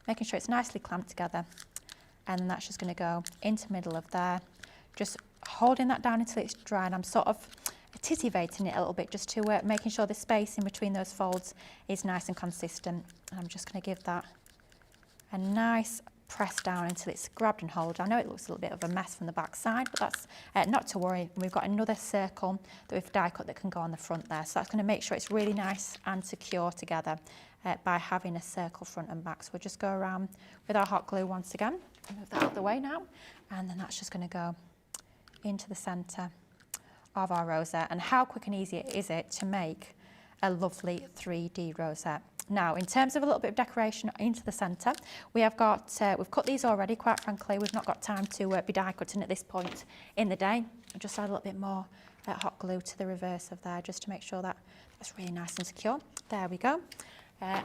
making sure it's nicely clamped together. And then that's just going to go into the middle of there, just holding that down until it's dry. And I'm sort of titivating it a little bit just to making sure the space in between those folds is nice and consistent. And I'm just going to give that a nice press down until it's grabbed and hold. I know it looks a little bit of a mess from the back side, but that's not to worry. We've got another circle that we've die cut that can go on the front there. So that's going to make sure it's really nice and secure together by having a circle front and back. So we'll just go around with our hot glue once again. Move that out of the way now, and then that's just going to go into the centre of our rosette. And how quick and easy is it to make a lovely 3D rosette? Now, in terms of a little bit of decoration into the centre, we have got, we've cut these already, quite frankly. We've not got time to be die cutting at this point in the day. I'll just add a little bit more hot glue to the reverse of there, just to make sure that that's really nice and secure. There we go.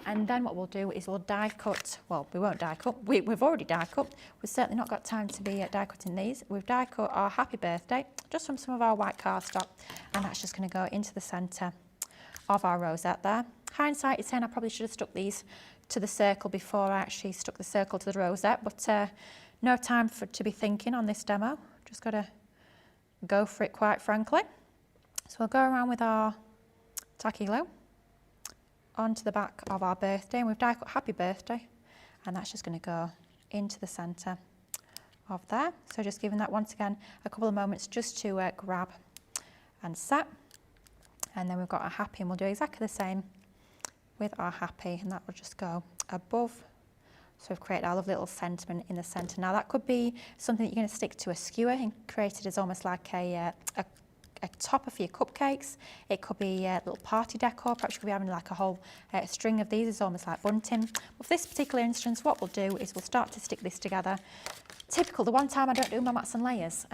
And then what we'll do is we'll die cut, well, we won't die cut, we've already die cut. We've certainly not got time to be die cutting these. We've die cut our happy birthday, just from some of our white cardstock, and that's just going to go into the centre of our rosette there. Hindsight is saying I probably should have stuck these to the circle before I actually stuck the circle to the rosette, but no time to be thinking on this demo. Just got to go for it, quite frankly. So we'll go around with our tacky glue onto the back of our birthday, and we've die cut happy birthday, and that's just going to go into the centre of there. So just giving that once again a couple of moments just to grab and set, and then we've got our happy, and we'll do exactly the same with our happy, and that will just go above. So we've created our lovely little sentiment in the centre. Now that could be something that you're going to stick to a skewer and create it as almost like a topper for your cupcakes. It could be a little party decor. Perhaps you could be having like a whole string of these. It's almost like bunting. But for this particular instance, what we'll do is we'll start to stick this together. Typical, the one time I don't do my mats and layers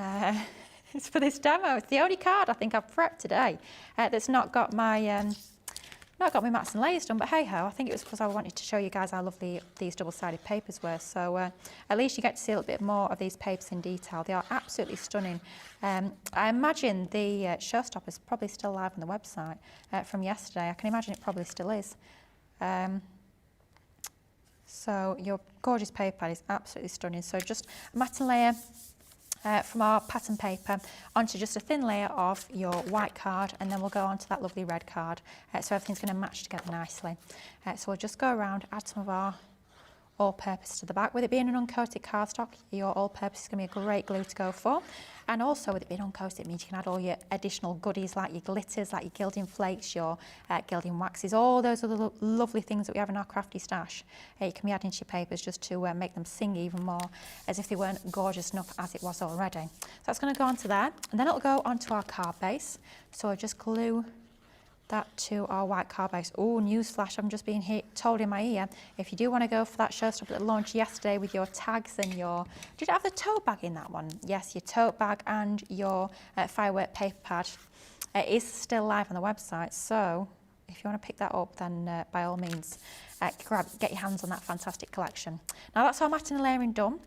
is for this demo. It's the only card I think I've prepped today that's not got my mats and layers done, but hey ho, I think it was because I wanted to show you guys how lovely these double-sided papers were. So at least you get to see a little bit more of these papers in detail. They are absolutely stunning. I imagine the Showstopper is probably still live on the website from yesterday. I can imagine it probably still is. So your gorgeous paper is absolutely stunning. So just a mat and layer from our pattern paper onto just a thin layer of your white card, and then we'll go on to that lovely red card. So everything's going to match together nicely. So we'll just go around, add some of our all-purpose to the back. With it being an uncoated cardstock, your all-purpose is going to be a great glue to go for. And also with it being uncoated, it means you can add all your additional goodies like your glitters, like your gilding flakes, your gilding waxes, all those other lovely things that we have in our crafty stash. You can be adding to your papers just to make them sing even more, as if they weren't gorgeous enough as it was already. So that's going to go onto there, and then it'll go onto our card base. So I'll just glue that to our white card base. Oh, newsflash, I'm just being told in my ear, if you do want to go for that Showstopper that launched yesterday with your tags and your, did it have the tote bag in that one? Yes, your tote bag and your firework paper pad. It is still live on the website, so if you want to pick that up, then by all means, get your hands on that fantastic collection. Now that's our matting and layering done.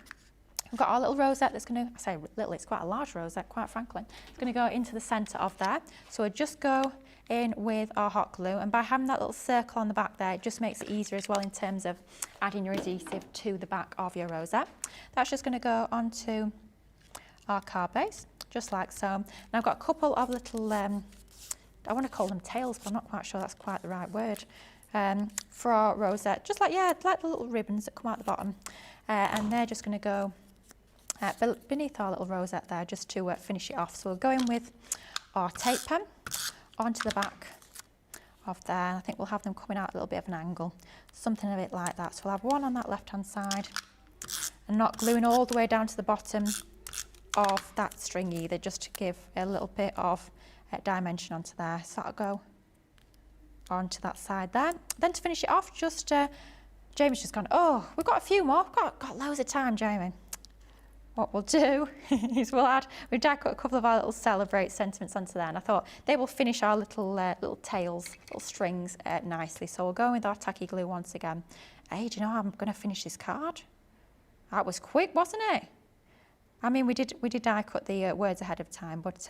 We've got our little rosette that's going to, I say little, it's quite a large rosette, quite frankly. It's going to go into the centre of there. So we'll just go in with our hot glue, and by having that little circle on the back there, it just makes it easier as well in terms of adding your adhesive to the back of your rosette. That's just going to go onto our card base, just like so. Now I've got a couple of little, I want to call them tails, but I'm not quite sure that's quite the right word, for our rosette, just like, yeah, like the little ribbons that come out the bottom, and they're just going to go beneath our little rosette there just to finish it off. So we'll go in with our tape pen onto the back of there. I think we'll have them coming out a little bit of an angle, something a bit like that. So we'll have one on that left hand side, and not gluing all the way down to the bottom of that string either, just to give a little bit of dimension onto there. So that'll go onto that side there. Then to finish it off, just Jamie's just gone, oh, we've got a few more, got loads of time, Jamie. What we'll do is we've die cut a couple of our little celebrate sentiments onto there, and I thought they will finish our little tails, little strings nicely. So we'll go with our tacky glue once again. Hey, do you know how I'm going to finish this card? That was quick, wasn't it? I mean, we did die cut the words ahead of time, but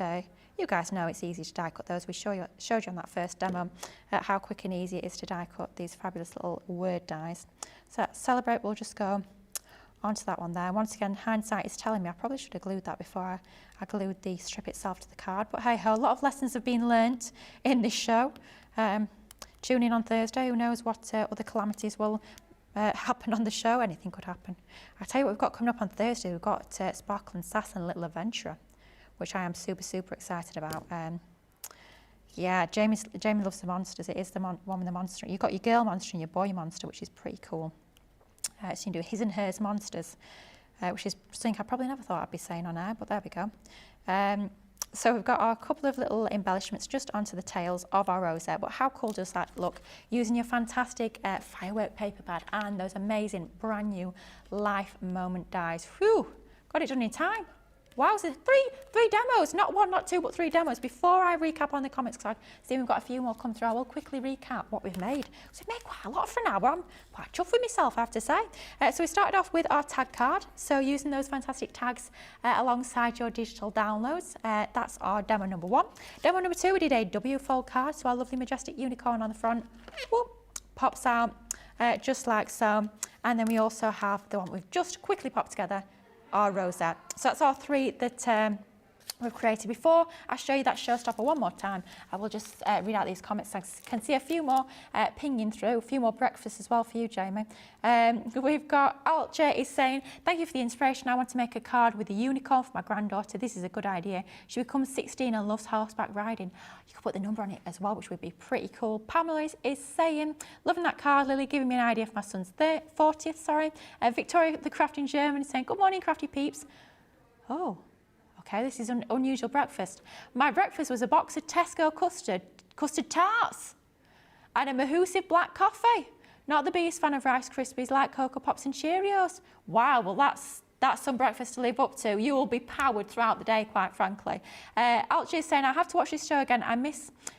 you guys know it's easy to die cut those. We showed you on that first demo how quick and easy it is to die cut these fabulous little word dies. So celebrate, we'll just go onto that one there. Once again, hindsight is telling me I probably should have glued that before I glued the strip itself to the card, but hey ho, a lot of lessons have been learnt in this show. Tune in on Thursday, who knows what other calamities will happen on the show. Anything could happen. I tell you what we've got coming up on Thursday. We've got Sparkle and Sass and Little Adventurer, which I am super excited about. Yeah, Jamie loves the monsters. It is the one with the monster. You've got your girl monster and your boy monster, which is pretty cool. So you can do his and hers monsters, which is something I probably never thought I'd be saying on air, but there we go. So we've got our couple of little embellishments just onto the tails of our rosette, but how cool does that look using your fantastic firework paper pad and those amazing brand new life moment dies. Whew, got it done in time. Wow, so three demos, not one, not two, but 3 demos. Before I recap on the comments, because I see we've got a few more come through, I will quickly recap what we've made. So we've made quite a lot for an hour. I'm quite chuffed with myself, I have to say. So we started off with our tag card. So using those fantastic tags alongside your digital downloads. That's our demo number 1. Demo number 2, we did a W fold card. So our lovely majestic unicorn on the front, whoop, pops out just like so. And then we also have the one we've just quickly popped together, our rosette. So that's our 3 that we've created. Before I show you that Showstopper one more time, I will just read out these comments. I can see a few more pinging through, a few more breakfasts as well for you, Jamie. We've got Alcher is saying, thank you for the inspiration. I want to make a card with a unicorn for my granddaughter. This is a good idea. She becomes 16 and loves horseback riding. You could put the number on it as well, which would be pretty cool. Pamela is saying, loving that card, Lily, giving me an idea for my son's 40th, sorry. Victoria, the crafting German, is saying, good morning, crafty peeps. Oh. Okay, this is an unusual breakfast. My breakfast was a box of Tesco custard tarts and a Mahusive black coffee. Not the biggest fan of Rice Krispies, like Cocoa Pops and Cheerios. Wow, well that's some breakfast to live up to. You will be powered throughout the day, quite frankly. Alchi is saying, I have to watch this show again.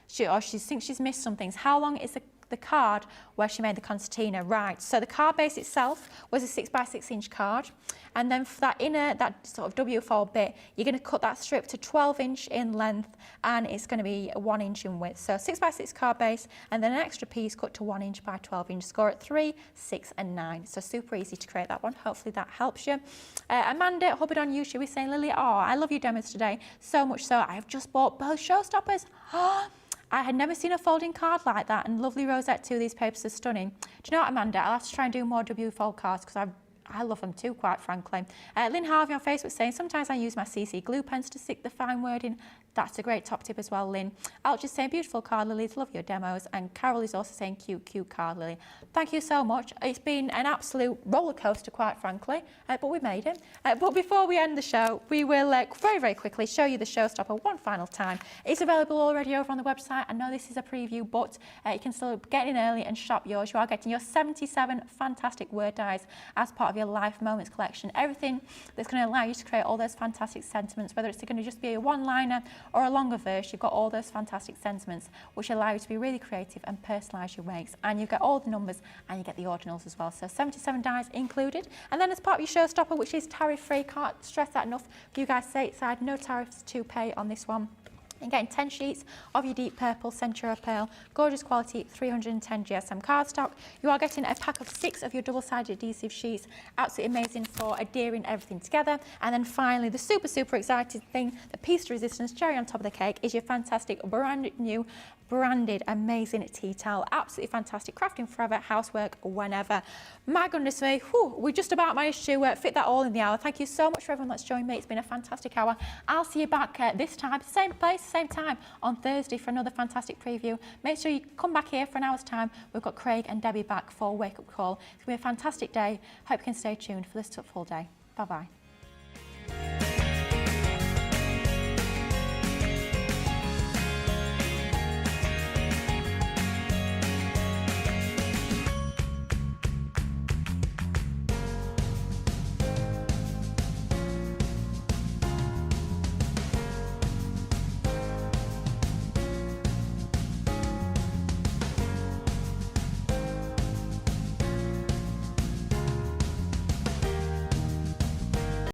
She thinks she's missed some things. How long is the the card where she made the concertina. Right, so the card base itself was a 6x6 inch card, and then for that inner, that sort of W fold bit, you're going to cut that strip to 12 inch in length, and it's going to be 1 inch in width. So 6x6 card base, and then an extra piece cut to 1 inch by 12 inch. Score at 3, 6 and 9. So super easy to create that one. Hopefully that helps you. Amanda Hubbard on YouTube is saying, Lily, oh, I love your demos today. So much so, I have just bought both Showstoppers. I had never seen a folding card like that, and lovely Rosette too. These papers are stunning. Do you know what, Amanda? I'll have to try and do more W fold cards because I love them too, quite frankly. Lynn Harvey on Facebook saying, sometimes I use my CC glue pens to stick the fine wording. That's a great top tip as well, Lynn. I'll just say, beautiful card, Lily, love your demos. And Carol is also saying, cute card, Lily. Thank you so much. It's been an absolute roller coaster, quite frankly, but we made it. But before we end the show, we will very quickly show you the Showstopper one final time. It's available already over on the website. I know this is a preview, but you can still get in early and shop yours. You are getting your 77 fantastic word dies as part of your Life Moments collection. Everything that's going to allow you to create all those fantastic sentiments, whether it's going to just be a one-liner or a longer verse, you've got all those fantastic sentiments which allow you to be really creative and personalise your makes. And you get all the numbers and you get the ordinals as well. So 77 dies included. And then as part of your Showstopper, which is tariff-free, can't stress that enough for you guys stateside, no tariffs to pay on this one. You're getting 10 sheets of your deep purple Centura Pearl, gorgeous quality, 310 GSM cardstock. You are getting a pack of 6 of your double-sided adhesive sheets, absolutely amazing for adhering everything together. And then finally, the super exciting thing, the piece de resistance cherry on top of the cake, is your fantastic brand new branded amazing tea towel. Absolutely fantastic, crafting forever, housework whenever. My goodness me, we just about managed to fit that all in the hour. Thank you so much for everyone that's joined me. It's been a fantastic hour. I'll see you back this time, same place, same time on Thursday for another fantastic preview. Make sure you come back here for an hour's time. We've got Craig and Debbie back for Wake Up Call. It's going to be a fantastic day. Hope you can stay tuned for this full day. Bye bye.